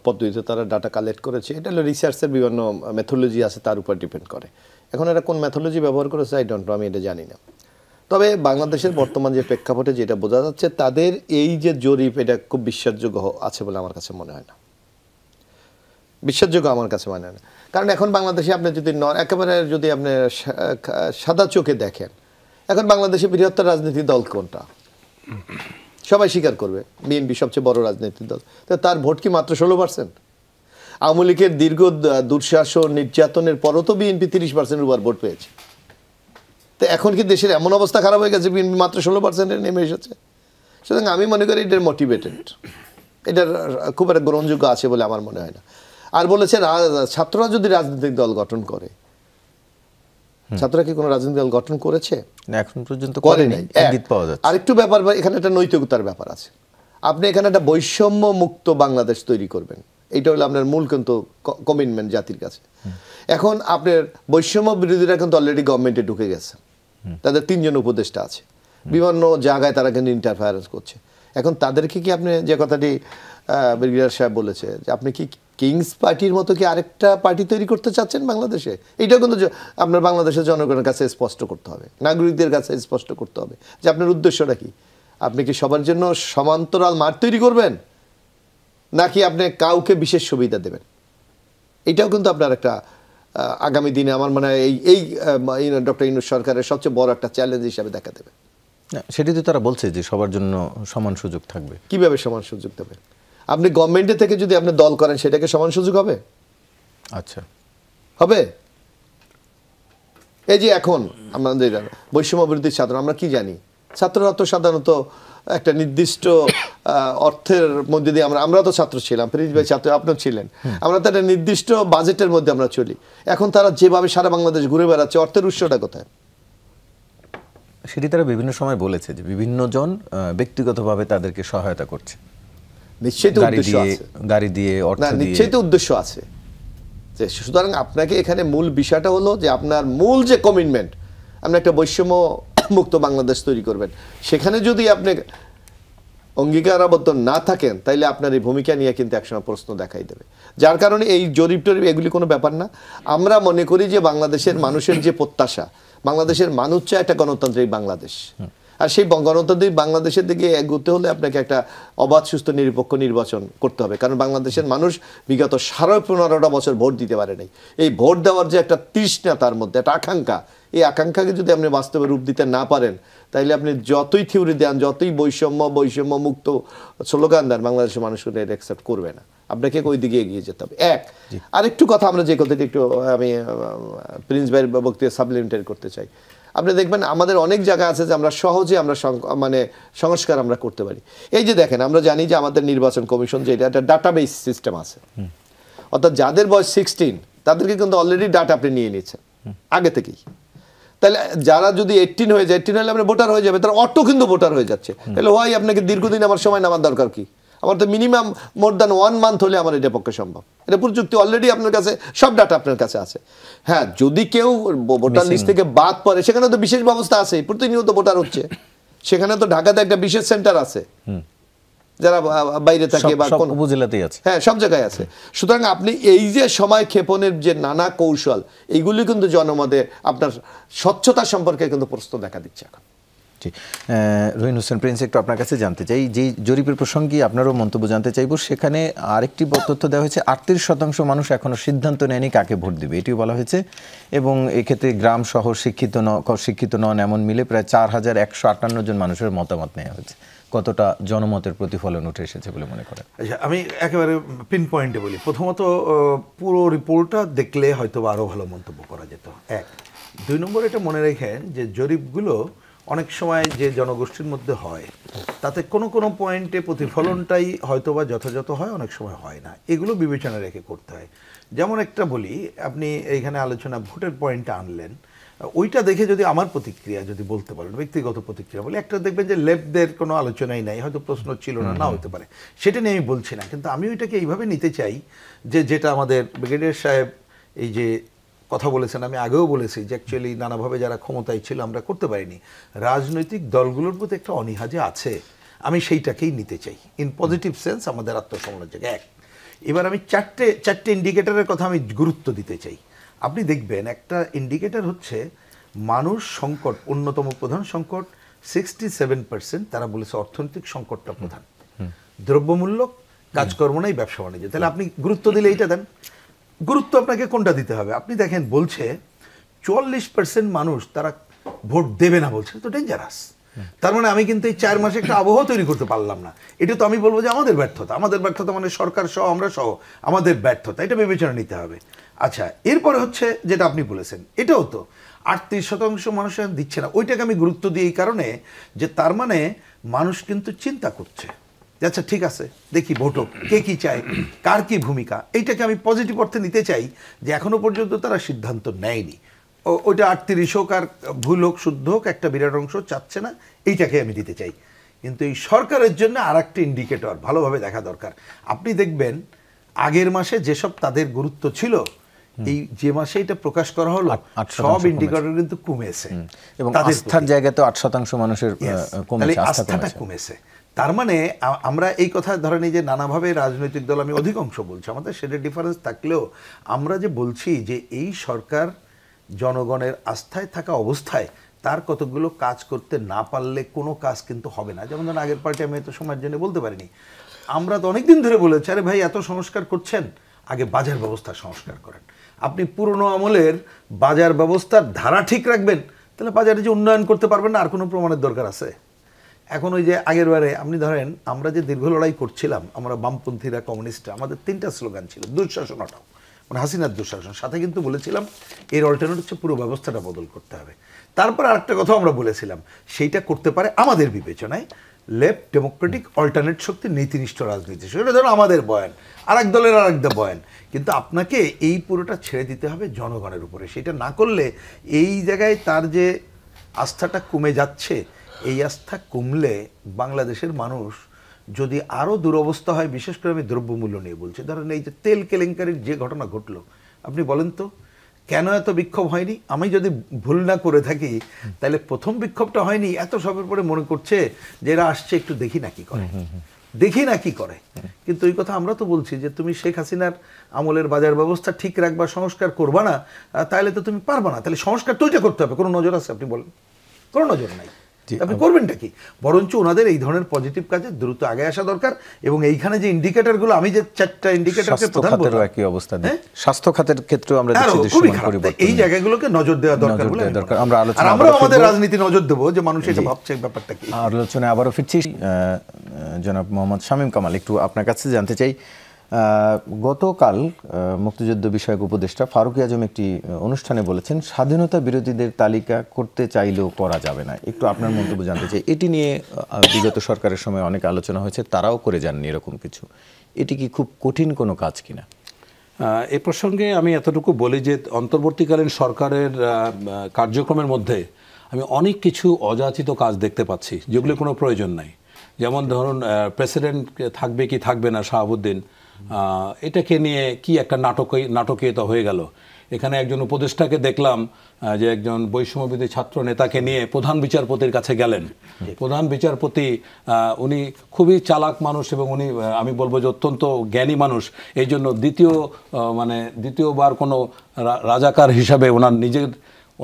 পদ্ধতিতে তারা ডাটা কালেক্ট করেছে, এটা হলো রিসার্চের বিভিন্ন মেথোলজি আছে, তার উপর ডিপেন্ড করে। এখন এরা কোন মেথোলজি ব্যবহার করেছে আই ডোন্ট নো, আমি এটা জানি না। তবে বাংলাদেশের বর্তমান যে প্রেক্ষাপটে যেটা বোঝা যাচ্ছে, তাদের এই যে জরিপ, এটা খুব বিশ্বাসযোগ্য আছে বলে আমার কাছে মনে হয় না। বিশ্বাসযোগ্য আমার কাছে মনে হয় না। কারণ এখন বাংলাদেশে আপনি যদি একেবারে যদি আপনি সাদা চোখে দেখেন, এখন বাংলাদেশে বৃহত্তর রাজনৈতিক দল কোনটা? সবাই স্বীকার করবে বিএনপি সবচেয়ে বড় রাজনৈতিক দল। তো তার ভোট কি মাত্র 16%? আওয়ামী লীগের দীর্ঘ দুঃশাসন, নির্যাতনের পরও তো বিএনপি 30% উপর ভোট পেয়েছে। তো এখন কি দেশের এমন অবস্থা খারাপ হয়ে গেছে বিএনপি মাত্র 16% নেমে এসেছে? সুতরাং আমি মনে করি এটার মোটিভেটেড, এটার খুব একটা গ্রহণযোগ্য আছে বলে আমার মনে হয় না। আর বলেছে ছাত্ররা যদি রাজনৈতিক দল গঠন করে, ছাত্ররা কি কোনো রাজনৈতিক দল গঠন করেছে? এখন পর্যন্ত করে নাই। আরেকটু ব্যাপার, এখানে একটা নৈতিকতার ব্যাপার আছে। আপনি এখানে একটা বৈষম্য মুক্ত বাংলাদেশ তৈরি করবেন, এইটা হলো আপনার মূল কিন্তু কমিটমেন্ট জাতির কাছে। এখন আপনার বৈষম্য বিরোধীরা কিন্তু অলরেডি গভর্নমেন্টে ঢুকে গেছে, তাদের 3 জন উপদেষ্টা আছে, বিভিন্ন জায়গায় তারা কিন্তু ইন্টারফারেন্স করছে। এখন তাদেরকে কি আপনি যে কথাটি ব্রিগেডিয়ার সাহেব বলেছে, যে আপনি কি কিংস পার্টির মতো কি আরেকটা পার্টি তৈরি করতে চাচ্ছেন বাংলাদেশে? এইটাও কিন্তু আপনার বাংলাদেশের জনগণের কাছে স্পষ্ট করতে হবে, নাগরিকদের কাছে স্পষ্ট করতে হবে যে আপনার উদ্দেশ্যটা কি। আপনি কি সবার জন্য সমান্তরাল মাঠ তৈরি করবেন, নাকি আপনি কাউকে বিশেষ সুবিধা দেবেন? এইটাও কিন্তু আপনার একটা আগামী দিনে আমার মনে হয় এই ডক্টর ইউনূস সরকারের সবচেয়ে বড় একটা চ্যালেঞ্জ হিসাবে দেখা দেবে। সেটি তো তারা বলছে যে সবার জন্য সমান সুযোগ থাকবে। কিভাবে সমান সুযোগ দেবে? আপনি গভর্নমেন্টের থেকে যদি আপনি দল করেন, সেটাকে সমান সুযোগ হবে? আচ্ছা, হবে? এই যে এখন আমাদের বৈষম্য বিরোধী ছাত্র, আমরা কি জানি, ছাত্ররা তো সাধারণত একটা নির্দিষ্ট অর্থের মধ্যে দিয়ে আমরা তো ছাত্র ছিলাম, প্রিন্স ভাই ছাত্র, আপনিও ছিলেন, আমরা তো একটা নির্দিষ্ট বাজেটের মধ্যে আমরা চলি। এখন তারা যেভাবে সারা বাংলাদেশ ঘুরে বেড়াচ্ছে, অর্থের উৎসটা কোথায়? সেটি তারা বিভিন্ন সময় বলেছে যে বিভিন্ন জন ব্যক্তিগতভাবে তাদেরকে সহায়তা করছে, নিশ্চয়ই তো উদ্দেশ্য আছে, গাড়ি দিয়ে, অর্থ দিয়ে, নিশ্চয়ই তো উদ্দেশ্য আছে। যে সুতরাং আপনাকে এখানে মূল বিষয়টা হলো যে আপনার মূল যে কমিটমেন্ট, আপনি একটা বৈষম্য মুক্ত বাংলাদেশ তৈরি করবেন, সেখানে যদি আপনি অঙ্গীকারাবদ্ধ না থাকেন, তাইলে আপনার এই ভূমিকা নিয়ে কিন্তু একসময় প্রশ্ন দেখাই দেবে। যার কারণে এই জরিপ টরিপ এগুলি কোনো ব্যাপার না। আমরা মনে করি যে বাংলাদেশের মানুষের যে প্রত্যাশা, বাংলাদেশের মানুষ চায় একটা গণতান্ত্রিক বাংলাদেশ, আর সেই গণতান্ত্রিক বাংলাদেশের দিকে এগোতে হলে আপনাকে একটা অবাধ, সুস্থ, নিরপেক্ষ নির্বাচন করতে হবে। কারণ বাংলাদেশের মানুষ বিগত 15.5 বছর ভোট দিতে পারে নাই। এই ভোট দেওয়ার যে একটা তৃষ্ণা, তার মধ্যে একটা আকাঙ্ক্ষা, এই আকাঙ্ক্ষাকে যদি আপনি বাস্তবে রূপ দিতে না পারেন, তাইলে আপনি যতই থিওরি দেন, যতই বৈষম্য মুক্ত স্লোগান দেন, বাংলাদেশের মানুষ এটা অ্যাকসেপ্ট করবে না। আপনাকে ওই দিকে এগিয়ে যেতে হবে। আরেকটু কথা, আমরা যে কথাটি একটু আমি প্রিন্স ভাইয়ের বক্তব্যে সাবলিমিটারি করতে চাই। আপনি দেখবেন আমাদের অনেক জায়গা আছে যে আমরা সহজে মানে সংস্কার আমরা করতে পারি। এই যে দেখেন, আমরা জানি যে আমাদের নির্বাচন কমিশন যে এটা একটা ডাটাবেস সিস্টেম আছে, অর্থাৎ যাদের বয়স 16 তাদেরকে কিন্তু অলরেডি ডাটা আপনি নিয়ে নিচ্ছেন আগে থেকেই। তাহলে যারা যদি 18 হয়ে যায়, 18 হলে আমরা ভোটার হয়ে যাবে, তারা অটো কিন্তু ভোটার হয়ে যাচ্ছে। তাহলে হয় আপনাকে দীর্ঘদিন আমার সময় নেওয়ার দরকার কি? আমার তো মিনিমাম মোর দ্যান 1 মান্থ হলে আমার এটা পক্ষে সম্ভব। এটা প্রযুক্তি অলরেডি আপনার কাছে, সব ডাটা আপনার কাছে আছে। হ্যাঁ, যদি কেউ ভোটার লিস্ট থেকে বাদ পড়ে, সেখানে তো বিশেষ ব্যবস্থা আছে, প্রতিনিয়ত ভোটার হচ্ছে। সেখানে তো ঢাকাতে একটা বিশেষ সেন্টার আছে, যারা বাইরে থাকে বা কোন উপজেলাতেই আছে, হ্যাঁ সব জায়গায় আছে। সুতরাং আপনি এই যে সময় ক্ষেপণের যে নানা কৌশল, এইগুলি কিন্তু জনমতে আপনার স্বচ্ছতা সম্পর্কে কিন্তু প্রশ্ন দেখা দিচ্ছে এখন। রহিন হোসেন প্রিন্স, একটু আপনার কাছে জানতে চাই, যে জরিপের প্রসঙ্গে আপনারও মন্তব্য জানতে চাইব। সেখানে আরেকটি তথ্য দেওয়া হয়েছে, 38% মানুষ এখনো সিদ্ধান্ত নেয়নি কাকে ভোট দিবে, এটিও বলা হয়েছে। এবং এক্ষেত্রে গ্রাম শহর, শিক্ষিত নন এমন মিলে প্রায় 4158 জন মানুষের মতামত নেওয়া হয়েছে। কতটা জনমতের প্রতিফলন উঠে এসেছে বলে মনে করেন? আচ্ছা, আমি একেবারে পিন পয়েন্টে বলি। প্রথমত, পুরো রিপোর্টটা দেখলে হয়তো আরও ভালো মন্তব্য করা যেত। 1, 2 নম্বর, এটা মনে রেখেন যে জরিপগুলো অনেক সময় যে জনগোষ্ঠীর মধ্যে হয়, তাতে কোনো পয়েন্টে প্রতিফলনটাই হয়তোবা যথাযথ হয়, অনেক সময় হয় না। এগুলো বিবেচনা রেখে করতে হয়। যেমন একটা বলি, আপনি এইখানে আলোচনা ভোটের পয়েন্টটা আনলেন, ওইটা দেখে যদি আমার প্রতিক্রিয়া যদি বলতে পারেন, ব্যক্তিগত প্রতিক্রিয়া বলি, একটা দেখবেন যে লেফটদের কোনো আলোচনাই নাই, হয়তো প্রশ্ন ছিল না, না হতে পারে, সেটা নিয়ে আমি বলছি না। কিন্তু আমি ওইটাকে এইভাবে নিতে চাই যে, যেটা আমাদের ব্রিগেডিয়ার সাহেব এই যে কথা বলেছেন, আমি আগেও বলেছি যে অ্যাকচুয়ালি নানাভাবে যারা ক্ষমতায় ছিল আমরা করতে পারিনি, রাজনৈতিক দলগুলোর প্রতি একটা অনীহা যে আছে, আমি সেইটাকেই নিতে চাই ইন পজিটিভ সেন্স, আমাদের আত্মসমালোচক। 1, এবার আমি চারটে ইন্ডিকেটরের কথা আমি গুরুত্ব দিতে চাই। আপনি দেখবেন একটা ইন্ডিকেটর হচ্ছে মানুষ সংকট, অন্যতম প্রধান সংকট 67%, তারা বলেছে অর্থনৈতিক সংকটটা প্রধান, দ্রব্যমূল্য, কাজকর্ম নাই, ব্যবসা বাণিজ্য। তাহলে আপনি গুরুত্ব দিলে এইটা দেন। গুরুত্ব আপনাকে কোনটা দিতে হবে? আপনি দেখেন বলছে 44% মানুষ তারা ভোট দেবে না, বলছে তো ডেঞ্জারাস। তার মানে আমি কিন্তু এই 4 মাসে একটা আবহাওয়া তৈরি করতে পারলাম না। এটা তো আমি বলবো যে আমাদের ব্যর্থতা মানে সরকার সহ, আমরা সহ আমাদের ব্যর্থতা, এটা বিবেচনা নিতে হবে। আচ্ছা, এরপরে হচ্ছে যেটা আপনি বলেছেন, এটাও তো 38% মানুষ দিচ্ছে না। ওইটাকে আমি গুরুত্ব দিই এই কারণে যে তার মানে মানুষ কিন্তু চিন্তা করছে, আচ্ছা ঠিক আছে, দেখি ভোট হোক, কে কি চায়, কার কি ভূমিকা। এইটাকে আমি পজিটিভ অর্থে নিতে চাই যে এখনো পর্যন্ত তারা সিদ্ধান্ত নেয়নি। ওইটা 38 হোক আর ভুল হোক, শুদ্ধ হোক, একটা বিরাট অংশ চাচ্ছে না, এইটাকে আমি দিতে চাই। কিন্তু এই সরকারের জন্য আর একটা ইন্ডিকেটর ভালোভাবে দেখা দরকার। আপনি দেখবেন আগের মাসে যেসব তাদের গুরুত্ব ছিল, এই যে মাসে এটা প্রকাশ করা হলো, সব ইন্ডিকেটর কিন্তু কমেছে, এবং আস্থার জায়গাতে 8% মানুষের আস্থাটা কমেছে। তার মানে আমরা এই কথা ধরেন যে নানাভাবে রাজনৈতিক দল, আমি অধিকাংশ বলছি, আমাদের সেটা ডিফারেন্স থাকলেও আমরা যে বলছি যে এই সরকার জনগণের আস্থায় থাকা অবস্থায় তার কতগুলো কাজ করতে না পারলে কোনো কাজ কিন্তু হবে না। যেমন ধরুন আগের পার্টি আমি এত সময়ের জন্য বলতে পারিনি, আমরা তো অনেকদিন ধরে বলেছি, আরে ভাই এত সংস্কার করছেন, আগে বাজার ব্যবস্থা সংস্কার করেন। আপনি পুরনো আমলের বাজার ব্যবস্থার ধারা ঠিক রাখবেন, তাহলে বাজারে যে উন্নয়ন করতে পারবেন না, আর কোনো প্রমাণের দরকার আছে? এখন ওই যে আগের বারে আপনি ধরেন আমরা যে দীর্ঘ লড়াই করছিলাম, আমরা বামপন্থীরা, কমিউনিস্টরা, আমাদের 3টা স্লোগান ছিল, দুঃশাসন হটাও। মানে হাসিনার দুঃশাসন, সাথে কিন্তু বলেছিলাম এর অল্টারনেট হচ্ছে পুরো ব্যবস্থাটা বদল করতে হবে। তারপর আরেকটা কথা আমরা বলেছিলাম, সেইটা করতে পারে আমাদের বিবেচনায় লেফট ডেমোক্রেটিক অল্টারনেট শক্তি, নীতিনিষ্ঠ রাজনীতি। সেটা ধরো আমাদের বয়ান, আরেক দলের আরেকটা বয়ান, কিন্তু আপনাকে এই পুরোটা ছেড়ে দিতে হবে জনগণের উপরে। সেটা না করলে এই জায়গায় তার যে আস্থাটা কমে যাচ্ছে, এই আস্থা কমলে বাংলাদেশের মানুষ যদি আরও দুরবস্থা হয়, বিশেষ করে আমি দ্রব্যমূল্য নিয়ে বলছি, ধরেন এই যে তেল কেলেঙ্কারির যে ঘটনা ঘটলো, আপনি বলেন তো কেন এত বিক্ষোভ হয়নি? আমি যদি ভুল না করে থাকি তাহলে প্রথম বিক্ষোভটা হয়নি এত সবের পরে মনে করছে যে এরা আসছে একটু দেখি না কি করে, দেখি না কি করে। কিন্তু এই কথা আমরা তো বলছি যে তুমি শেখ হাসিনার আমলের বাজার ব্যবস্থা ঠিক রাখবা, সংস্কার করবা না, তাহলে তো তুমি পারবা না। তাহলে সংস্কার তো করতে হবে, কোনো নজর আছে? আপনি বলেন, কোনো নজর নাই। আপনি করবেনটা কি? বরঞ্চ ওনাদের এই ধরনের পজিটিভ কাজে দ্রুত আগে আসা দরকার। এবং এইখানে যে ইন্ডিকেটরগুলো, আমি যে 4টা ইন্ডিকেটরকে প্রধান বললাম, একই অবস্থা, স্বাস্থ্য খাতের ক্ষেত্রেও আমরা দেখছি দৃশ্যমান পরিবর্তন। এই জায়গাগুলোকে নজর দেওয়া দরকার বলে আমরা আলোচনা, আমরা আমাদের রাজনীতি নজর দেবো যে মানুষ এটা ভাবছে ব্যাপারটা কি। আলোচনায় আবারও ফিরছি। জনাব মোহাম্মদ শামীম কামাল, একটু আপনার কাছে জানতে চাই, গতকাল মুক্তিযুদ্ধ বিষয়ক উপদেষ্টা ফারুক আজম একটি অনুষ্ঠানে বলেছেন স্বাধীনতা বিরোধীদের তালিকা করতে চাইলেও করা যাবে না। একটু আপনার মন্তব্য জানতে চাই। এটি নিয়ে বিগত সরকারের সময় অনেক আলোচনা হয়েছে, তারাও করে যাননি এরকম কিছু। এটি কি খুব কঠিন কোনো কাজ কিনা? এ প্রসঙ্গে আমি এতটুকু বলি যে অন্তর্বর্তীকালীন সরকারের কার্যক্রমের মধ্যে আমি অনেক কিছু অযাচিত কাজ দেখতে পাচ্ছি যেগুলো কোনো প্রয়োজন নাই। যেমন ধরুন প্রেসিডেন্ট থাকবে কি থাকবে না শাহাবুদ্দিন, এটাকে নিয়ে কি একটা নাটকীয়তা হয়ে গেল। এখানে একজন উপদেষ্টাকে দেখলাম যে একজন বৈষম্যবিরোধী ছাত্র নেতাকে নিয়ে প্রধান বিচারপতির কাছে গেলেন। প্রধান বিচারপতি উনি খুবই চালাক মানুষ এবং উনি আমি বলবো যে অত্যন্ত জ্ঞানী মানুষ। এই জন্য দ্বিতীয়বার কোনো রাজাকার হিসাবে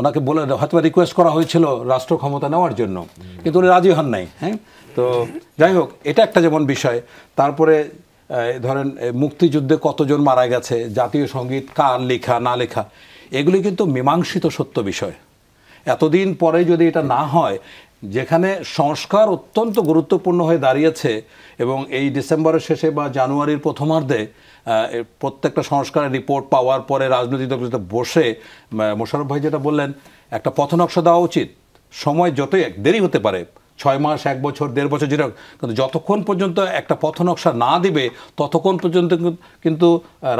ওনাকে বলে হয়তো রিকোয়েস্ট করা হয়েছিল রাষ্ট্র ক্ষমতা নেওয়ার জন্য, কিন্তু উনি রাজি হন নাই। হ্যাঁ, তো যাই হোক, এটা একটা যেমন বিষয়। তারপরে ধরেন মুক্তিযুদ্ধে কতজন মারা গেছে, জাতীয় সঙ্গীত কার লেখা না লেখা, এগুলি কিন্তু মীমাংসিত সত্য বিষয়। এতদিন পরে যদি এটা না হয়, যেখানে সংস্কার অত্যন্ত গুরুত্বপূর্ণ হয়ে দাঁড়িয়েছে এবং এই ডিসেম্বরের শেষে বা জানুয়ারির প্রথমার্ধে প্রত্যেকটা সংস্কারের রিপোর্ট পাওয়ার পরে রাজনৈতিক দলগুলোতে বসে মোশাররফ ভাই যেটা বললেন, একটা পথনকশা দেওয়া উচিত। সময় যতই দেরি হতে পারে, 6 মাস, 1 বছর, 1.5 বছর, যেটা, কিন্তু যতক্ষণ পর্যন্ত একটা পথনকশা না দিবে ততক্ষণ পর্যন্ত কিন্তু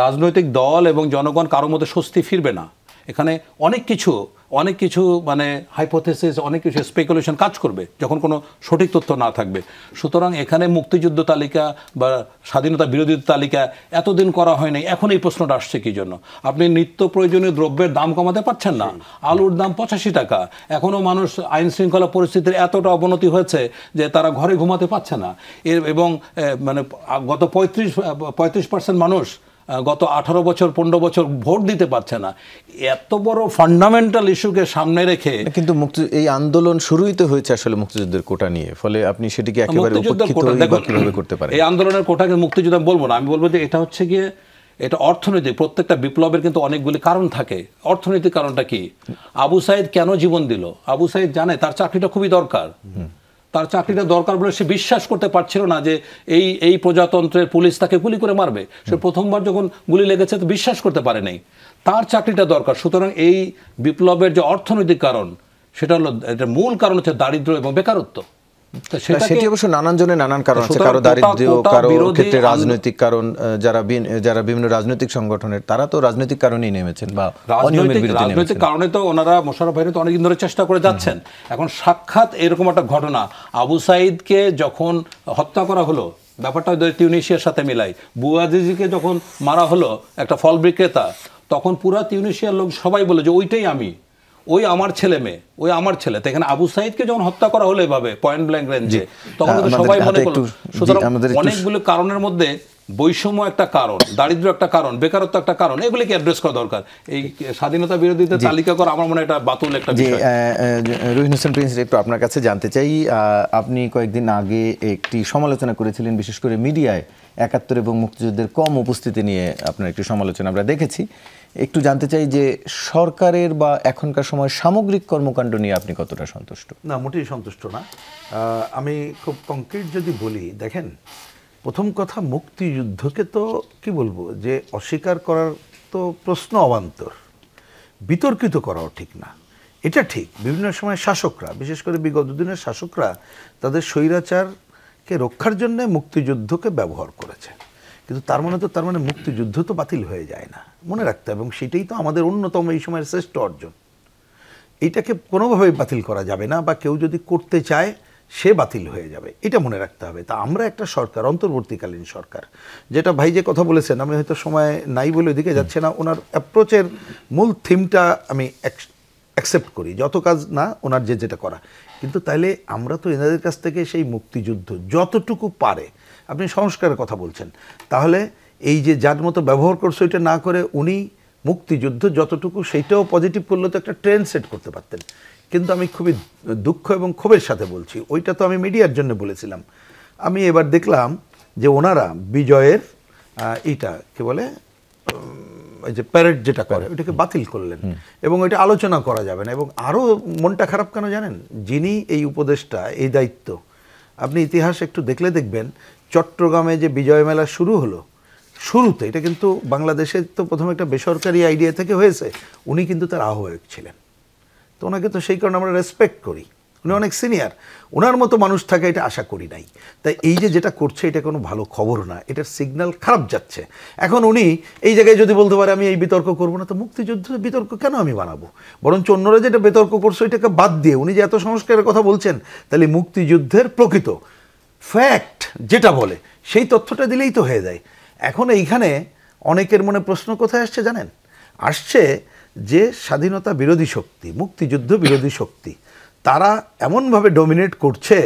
রাজনৈতিক দল এবং জনগণ কারোর মধ্যে স্বস্তি ফিরবে না। এখানে অনেক কিছু মানে হাইপোথেসিস, অনেক কিছু স্পেকুলেশন কাজ করবে যখন কোনো সঠিক তথ্য না থাকবে। সুতরাং এখানে মুক্তিযুদ্ধ তালিকা বা স্বাধীনতা বিরোধী তালিকা এতদিন করা হয়নি, এখন এই প্রশ্নটা আসছে কি জন্য? আপনি নিত্য প্রয়োজনীয় দ্রব্যের দাম কমাতে পারছেন না, আলুর দাম 85 টাকা, এখনও মানুষ আইন শৃঙ্খলা পরিস্থিতির এতটা অবনতি হয়েছে যে তারা ঘরে ঘুমাতে পারছে না। এবং মানে গত 35% মানুষ গত 18 বছর 15 বছর ভোট দিতে পারছে না। এত বড় ফান্ডামেন্টাল ইস্যুকে সামনে রেখে কিন্তু এই আন্দোলন শুরুই তো হয়েছে আসলে মুক্তিযুদ্ধের কোটা নিয়ে, ফলে আপনি সেটিকে একেবারে কিভাবে করতে পারেন? এই আন্দোলনের কোটাকে মুক্তিযুদ্ধ বলবো না, আমি বলবো যে এটা হচ্ছে গিয়ে এটা অর্থনৈতিক। প্রত্যেকটা বিপ্লবের কিন্তু অনেকগুলি কারণ থাকে। অর্থনৈতিক কারণটা কি? আবু সাইদ কেন জীবন দিল? আবু সাইদ জানে তার চাকরিটা খুবই দরকার, তার চাকরিটা দরকার বলে সে বিশ্বাস করতে পারছিল না যে এই প্রজাতন্ত্রের পুলিশ তাকে গুলি করে মারবে। সে প্রথমবার যখন গুলি লেগেছে তো বিশ্বাস করতে পারে নাই, তার চাকরিটা দরকার। সুতরাং এই বিপ্লবের যে অর্থনৈতিক কারণ, সেটা হলো, এটা মূল কারণ হচ্ছে দারিদ্র্য এবং বেকারত্ব। সেটি অবশ্য নানান জনের নানান কারণ আছে, কারো দারিদ্র্য, কারো ক্ষেত্রে রাজনৈতিক কারণ। যারা বিভিন্ন রাজনৈতিক সংগঠনের, তারা তো রাজনৈতিক কারণেই নেমেছেন বা রাজনৈতিক কারণে তো ওনারা মোশাররফ ভাই তো অনেকদিন ধরে চেষ্টা করে যাচ্ছেন। এখন সাক্ষাৎ এরকম একটা ঘটনা, আবু সাইদকে যখন হত্যা করা হলো, ব্যাপারটা তিউনিশিয়ার সাথে মিলাই, বুয়াজিজিকে যখন মারা হলো একটা ফল বিক্রেতা, তখন পুরা তিউনিশিয়ার লোক সবাই বলে যে ওইটাই আমি, ওই আমার ছেলে মেয়ে, ওই আমার ছেলে। তো এখানে আবু সাইদকে যখন হত্যা করা হলো এভাবে পয়েন্ট ব্ল্যাঙ্ক রেঞ্জে, তখন সবাই মনে করলো। সুতরাং অনেকগুলো কারণের মধ্যে বৈষম্য একটা কারণ, দারিদ্র একটা কারণ, বেকারত্ব একটা কারণ, এগুলিকে অ্যাড্রেস করা দরকার। এই স্বাধীনতা বিরোধীদের তালিকা করা আমার মনে হয় এটা বাতুল একটা বিষয়। রহিন হোসেন প্রিন্স, একটু আপনার কাছে জানতে চাই, আপনি কয়েকদিন আগে একটি সমালোচনা করেছিলেন, বিশেষ করে মিডিয়ায় 71 এবং মুক্তিযুদ্ধের কম উপস্থিতি নিয়ে আপনার একটি সমালোচনা আমরা দেখেছি। একটু জানতে চাই যে সরকারের বা এখনকার সময় সামগ্রিক কর্মকাণ্ড নিয়ে আপনি কতটা সন্তুষ্ট? না, মোটেই সন্তুষ্ট না। আমি খুব কংক্রিট যদি বলি, দেখেন, প্রথম কথা, মুক্তিযুদ্ধকে তো কি বলবো যে অস্বীকার করার তো প্রশ্ন অবান্তর, বিতর্কিত করাও ঠিক না। এটা ঠিক, বিভিন্ন সময় শাসকরা, বিশেষ করে বিগত দিনের শাসকরা তাদের স্বৈরাচারকে রক্ষার জন্য মুক্তিযুদ্ধকে ব্যবহার করেছে, কিন্তু তার মানে মুক্তিযুদ্ধ তো বাতিল হয়ে যায় না, মনে রাখতে হবে। এবং সেটাই তো আমাদের অন্যতম এই সময়ের শ্রেষ্ঠ অর্জন। এইটাকে কোনোভাবেই বাতিল করা যাবে না, বা কেউ যদি করতে চায় সে বাতিল হয়ে যাবে, এটা মনে রাখতে হবে। তা আমরা একটা সরকার, অন্তর্বর্তীকালীন সরকার, যেটা ভাই যে কথা বলেছেন, আমি হয়তো সময় নাই বলে ওইদিকে যাচ্ছে না, ওনার অ্যাপ্রোচের মূল থিমটা আমি অ্যাকসেপ্ট করি, যত কাজ না ওনার যেটা করা। কিন্তু তাইলে আমরা তো এনাদের কাছ থেকে সেই মুক্তিযুদ্ধ যতটুকু পারে, আপনি সংস্কারের কথা বলছেন, তাহলে এই যে যার মতো ব্যবহার করছে ওইটা না করে উনি মুক্তিযুদ্ধ যতটুকু সেইটাও পজিটিভ করলে তো একটা ট্রেন্ড সেট করতে পারতেন। কিন্তু আমি খুবই দুঃখ এবং ক্ষোভের সাথে বলছি, ওইটা তো আমি মিডিয়ার জন্য বলেছিলাম। আমি এবার দেখলাম যে ওনারা বিজয়ের এইটা কি বলে, এই যে প্যারেড যেটা করে ওইটাকে বাতিল করলেন, এবং ওইটা আলোচনা করা যাবে না। এবং আরও মনটা খারাপ কেন জানেন, যিনি এই উপদেষ্টা, এই দায়িত্ব, আপনি ইতিহাস একটু দেখলে দেখবেন, চট্টগ্রামে যে বিজয় মেলা শুরু হলো, শুরুতে এটা কিন্তু বাংলাদেশে তো প্রথমে একটা বেসরকারি আইডিয়া থেকে হয়েছে, উনি কিন্তু তার আহ্বায়ক ছিলেন। তো ওনাকে তো সেই কারণে আমরা রেসপেক্ট করি, উনি অনেক সিনিয়র, ওনার মতো মানুষ থাকে এটা আশা করি নাই। তাই এই যে যেটা করছে এটা কোনো ভালো খবর না, এটার সিগন্যাল খারাপ যাচ্ছে। এখন উনি এই জায়গায় যদি বলতে পারে আমি এই বিতর্ক করবো না, তো মুক্তিযুদ্ধের বিতর্ক কেন আমি বানাবো? বরঞ্চ অন্যরা যেটা বিতর্ক করছে ওইটাকে বাদ দিয়ে উনি যে এত সংস্কারের কথা বলছেন, তাহলে মুক্তিযুদ্ধের প্রকৃত ফ্যাক্ট যেটা বলে সেই তথ্যটা দিলেই তো হয়ে যায়। এখন এইখানে অনেকের মনে প্রশ্ন কোথায় আসছে জানেন? আসছে যে স্বাধীনতা বিরোধী শক্তি, মুক্তিযুদ্ধ বিরোধী শক্তি, তারা এমনভাবে ডমিনেট করছে,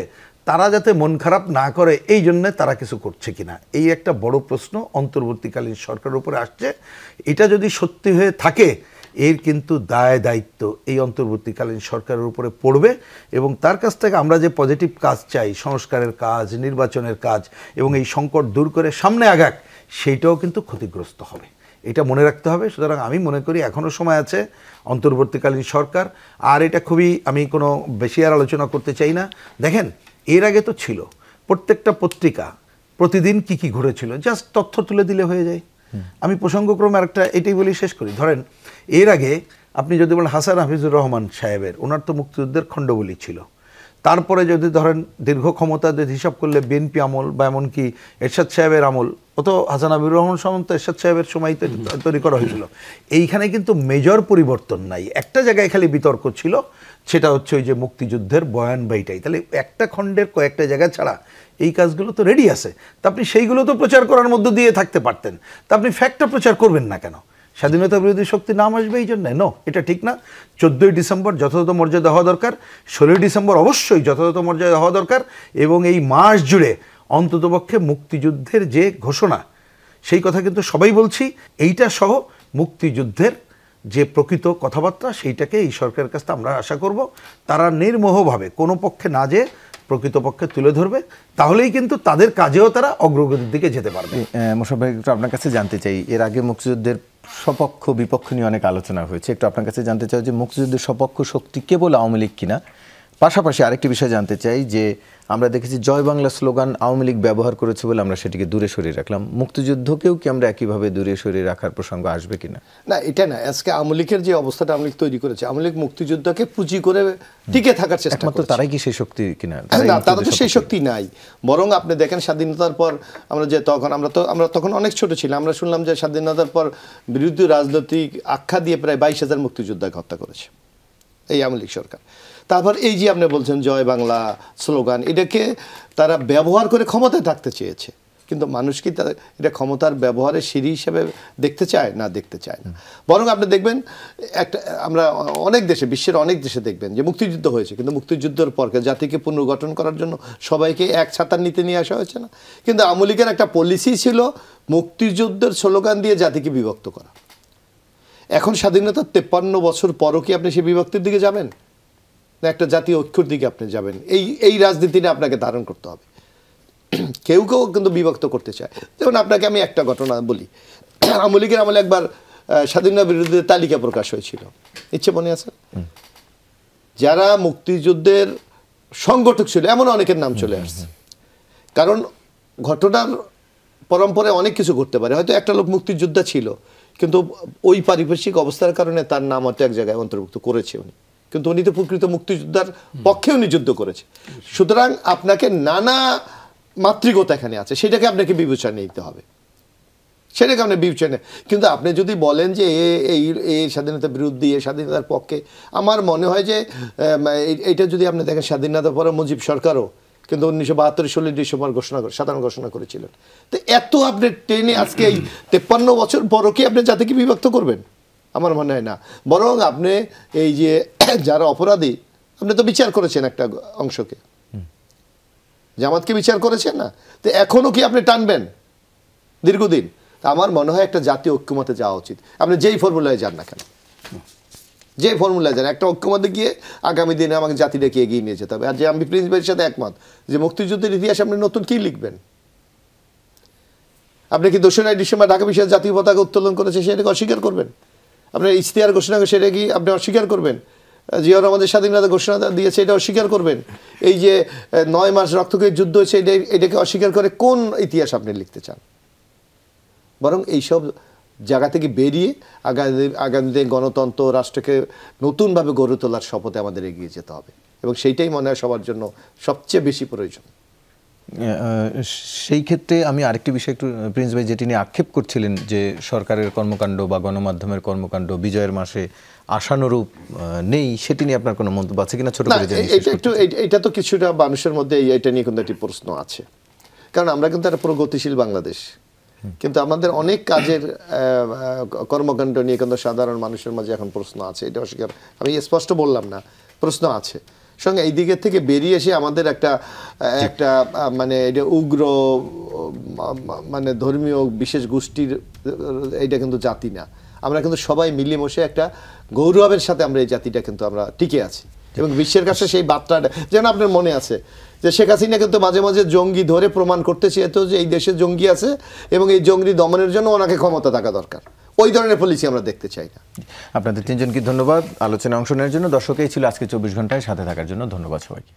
তারা যাতে মন খারাপ না করে এই জন্যে তারা কিছু করছে কিনা, এই একটা বড় প্রশ্ন অন্তর্বর্তীকালীন সরকারের উপরে আসছে। এটা যদি সত্যি হয়ে থাকে, এর কিন্তু দায় দায়িত্ব এই অন্তর্বর্তীকালীন সরকারের উপরে পড়বে, এবং তার কাছ থেকে আমরা যে পজিটিভ কাজ চাই, সংস্কারের কাজ, নির্বাচনের কাজ, এবং এই সংকট দূর করে সামনে আগাক, সেইটাও কিন্তু ক্ষতিগ্রস্ত হবে, এটা মনে রাখতে হবে। সুতরাং আমি মনে করি এখনও সময় আছে অন্তর্বর্তীকালীন সরকার। আর এটা খুবই, আমি কোনো বেশি আর আলোচনা করতে চাই না। দেখেন, এর আগে তো ছিল প্রত্যেকটা পত্রিকা প্রতিদিন কি কি ঘটেছিল, জাস্ট তথ্য তুলে দিলে হয়ে যায়। আমি প্রসঙ্গক্রমে আরেকটা এটাই বলি শেষ করি। ধরেন এর আগে আপনি যদি বলেন হাসান হাফিজুর রহমান সাহেবের, ওনার তো মুক্তিযুদ্ধের খণ্ডবলি ছিল। তারপরে যদি ধরেন দীর্ঘ ক্ষমতাদের হিসাব করলে বিএনপি আমল, বা এমনকি এরশাদ সাহেবের আমল, ও তো হাসান হাবিবুর রহমান সামন্ত এরশাদ সাহেবের সময় তৈরি করা হয়েছিল। এইখানে কিন্তু মেজর পরিবর্তন নাই, একটা জায়গায় খালি বিতর্ক ছিল, সেটা হচ্ছে ওই যে মুক্তিযুদ্ধের বয়ান বাইটাই। তাহলে একটা খণ্ডের কয়েকটা জায়গা ছাড়া এই কাজগুলো তো রেডি আছে, তা আপনি সেইগুলো তো প্রচার করার মধ্য দিয়ে থাকতে পারতেন। তা আপনি ফ্যাক্টটা প্রচার করবেন না কেন? স্বাধীনতা বিরোধী শক্তি নাম আসবে এই জন্য? নো, এটা ঠিক না। 14ই ডিসেম্বর যথাযথ মর্যাদা হওয়া দরকার, 16ই ডিসেম্বর অবশ্যই যথাযথ মর্যাদা হওয়া দরকার, এবং এই মাস জুড়ে অন্ততপক্ষে মুক্তিযুদ্ধের যে ঘোষণা, সেই কথা কিন্তু সবাই বলছি, এইটা সহ মুক্তিযুদ্ধের যে প্রকৃত কথাবার্তা, সেইটাকে এই সরকারের কাছে আমরা আশা করব তারা নির্মোহভাবে কোনো পক্ষে না যেয়ে প্রকৃতপক্ষে তুলে ধরবে, তাহলেই কিন্তু তাদের কাজেও তারা অগ্রগতির দিকে যেতে পারবে। মোশাররফ ভাই, একটু আপনার কাছে জানতে চাই, এর আগে মুক্তিযুদ্ধের সপক্ষ বিপক্ষ নিয়ে অনেক আলোচনা হয়েছে, একটু আপনার কাছে জানতে চাই যে মুক্তিযুদ্ধের সপক্ষ শক্তি কেবল আওয়ামী লীগ কিনা। পাশাপাশি আরেকটি বিষয় জানতে চাই যে আমরা দেখেছি জয় বাংলা স্লোগান আওয়ামী লীগ ব্যবহার করেছে বলে আমরা সেটিকে দূরে সরিয়ে রাখলাম, মুক্তিযুদ্ধকেও কি আমরা একইভাবে দূরে সরিয়ে রাখার প্রসঙ্গ আসবে কিনা? না, এটা না। আজকে আওয়ামী লীগের যে অবস্থাটা আওয়ামী লীগ তৈরি করেছে, আওয়ামী লীগ মুক্তিযুদ্ধকে পুঁজি করে টিকে থাকার চেষ্টা করছে। তারাই কি সেই শক্তি কিনা? না, তারা তো সেই শক্তি নাই। বরং আপনি দেখেন স্বাধীনতার পর আমরা যে আমরা তখন অনেক ছোট ছিলাম, আমরা শুনলাম যে স্বাধীনতার পর বিরোধী রাজনৈতিক আখ্যা দিয়ে প্রায় 22,000 মুক্তিযোদ্ধাকে হত্যা করেছে এই আওয়ামী লীগ সরকার। তারপর এই যে আপনি বলছেন জয় বাংলা স্লোগান, এটাকে তারা ব্যবহার করে ক্ষমতায় থাকতে চেয়েছে, কিন্তু মানুষ কি এটা ক্ষমতার ব্যবহারের সিঁড়ি হিসেবে দেখতে চায় না? দেখতে চায় না। বরং আপনি দেখবেন একটা, আমরা অনেক দেশে, বিশ্বের অনেক দেশে দেখবেন যে মুক্তিযুদ্ধ হয়েছে, কিন্তু মুক্তিযুদ্ধের পর জাতিকে পুনর্গঠন করার জন্য সবাইকে এক ছাতার নিতে নিয়ে আসা হয়েছে না? কিন্তু আওয়ামী লীগের একটা পলিসি ছিল মুক্তিযুদ্ধের স্লোগান দিয়ে জাতিকে বিভক্ত করা। এখন স্বাধীনতার 53 বছর পরও কি আপনি সেই বিভক্তির দিকে যাবেন, না একটা জাতীয় ঐক্যর দিকে আপনি যাবেন? এই রাজনীতিটা আপনাকে ধারণ করতে হবে। কেউ কেউ কিন্তু বিভক্ত করতে চায়। যেমন আপনাকে আমি একটা ঘটনা বলি, আওয়ামী লীগের আমলে একবার স্বাধীনতা বিরোধীদের তালিকা প্রকাশ হয়েছিল, ইচ্ছে মনে আছে? যারা মুক্তিযুদ্ধের সংগঠক ছিল এমন অনেকের নাম চলে আসছে। কারণ ঘটনার পরম্পরায় অনেক কিছু ঘটতে পারে, হয়তো একটা লোক মুক্তিযোদ্ধা ছিল, কিন্তু ওই পারিপার্শ্বিক অবস্থার কারণে তার নাম হয়তো এক জায়গায় অন্তর্ভুক্ত করেছে উনি, কিন্তু উনি তো প্রকৃত মুক্তিযোদ্ধার পক্ষে উনি যুদ্ধ করেছে। সুতরাং আপনাকে নানা মাতৃকতা এখানে আছে, সেটাকে আপনাকে বিবেচনা নিতে হবে, সেটাকে আপনি বিবেচনা। কিন্তু আপনি যদি বলেন যে এই স্বাধীনতার বিরুদ্ধে, এই স্বাধীনতার পক্ষে, আমার মনে হয় যে এইটা যদি আপনি দেখেন, স্বাধীনতার পরে মুজিব সরকারও কিন্তু 1972 16 ডিসেম্বর সাধারণ ঘোষণা করেছিলেন। তো এত আপনি টেনে আজকে এই 53 বছর পরও কি আপনি জাতিকে বিভক্ত করবেন? আমার মনে হয় না। বরং আপনি এই যে যারা অপরাধী, আপনি তো বিচার করেছেন একটা অংশকে, জামাতকে বিচার করেছেন না, তো এখনো কি আপনি টানবেন দীর্ঘদিন? আমার মনে হয় একটা জাতীয় ঐক্যমতে যাওয়া উচিত। আপনি যেই ফর্মুলায় যান না কেন, যে ফর্মুলায় যান, একটা ঐক্যমতে গিয়ে আগামী দিনে আমাকে জাতিটাকে এগিয়ে নিয়ে যেতে হবে। আর যে আমি প্রিন্স ভাইয়ের সাথে একমত যে মুক্তিযুদ্ধের ইতিহাস আপনি নতুন কি লিখবেন? আপনি কি 2রা ডিসেম্বর ঢাকা বিশ্ববিদ্যালয় জাতীয় পতাকা উত্তোলন করেছে সেটাকে অস্বীকার করবেন? আপনার ইশতেহার ঘোষণা করে সেটা কি আপনি অস্বীকার করবেন? জিয়াউর রহমানের স্বাধীনতা ঘোষণা দিয়েছে এটা অস্বীকার করবেন? এই যে 9 মাস রক্তক্ষয়ী যুদ্ধ হয়েছে এটাকে অস্বীকার করে কোন ইতিহাস আপনি লিখতে চান? বরং এইসব জায়গা থেকে বেরিয়ে আগামী দিনে গণতন্ত্র রাষ্ট্রকে নতুনভাবে গড়ে তোলার শপথে আমাদের এগিয়ে যেতে হবে, এবং সেইটাই মনে হয় সবার জন্য সবচেয়ে বেশি প্রয়োজন। সেই ক্ষেত্রে আমি আরেকটি বিষয় একটু প্রিন্স ভাই যেটি নিয়ে আক্ষেপ করছিলেন যে সরকারের কর্মকাণ্ড বা গণমাধ্যমের কর্মকাণ্ড বিজয়ের মাসে আশানুরূপ নেই, সেটি নিয়ে আপনার কোনো মন্তব্য আছে কিনা? ছোট করে জানিয়ে এটা তো কিছুটা মানুষের মধ্যে এটা নিয়ে কিন্তু একটি প্রশ্ন আছে, কারণ আমরা কিন্তু একটা প্রগতিশীল বাংলাদেশ, কিন্তু আমাদের অনেক কাজের কর্মকাণ্ড নিয়ে কিন্তু সাধারণ মানুষের মাঝে এখন প্রশ্ন আছে। এটা অস্বীকার, আমি স্পষ্ট বললাম না, প্রশ্ন আছে। সঙ্গে এই দিকের থেকে বেরিয়ে এসে আমাদের একটা মানে এটা উগ্র মানে ধর্মীয় বিশেষ গোষ্ঠীর এইটা কিন্তু জাতি না, আমরা কিন্তু সবাই মিলেমিশে একটা গৌরবের সাথে আমরা এই জাতিটা কিন্তু আমরা টিকে আছি, এবং বিশ্বের কাছে সেই বার্তাটা যেন আপনার মনে আছে যে শেখ হাসিনা কিন্তু মাঝে মাঝে জঙ্গি ধরে প্রমাণ করতে চেয়েতো যে এই দেশে জঙ্গি আছে এবং এই জঙ্গি দমনের জন্য ওনাকে ক্ষমতা থাকা দরকার। ওই ধরনের পলিসি আমরা দেখতে চাই না। আপনাদের তিনজনকে ধন্যবাদ আলোচনায় অংশ নেওয়ার জন্য। দর্শক, এই ছিল আজকে 24 ঘন্টায় সাথে থাকার জন্য ধন্যবাদ সবাইকে।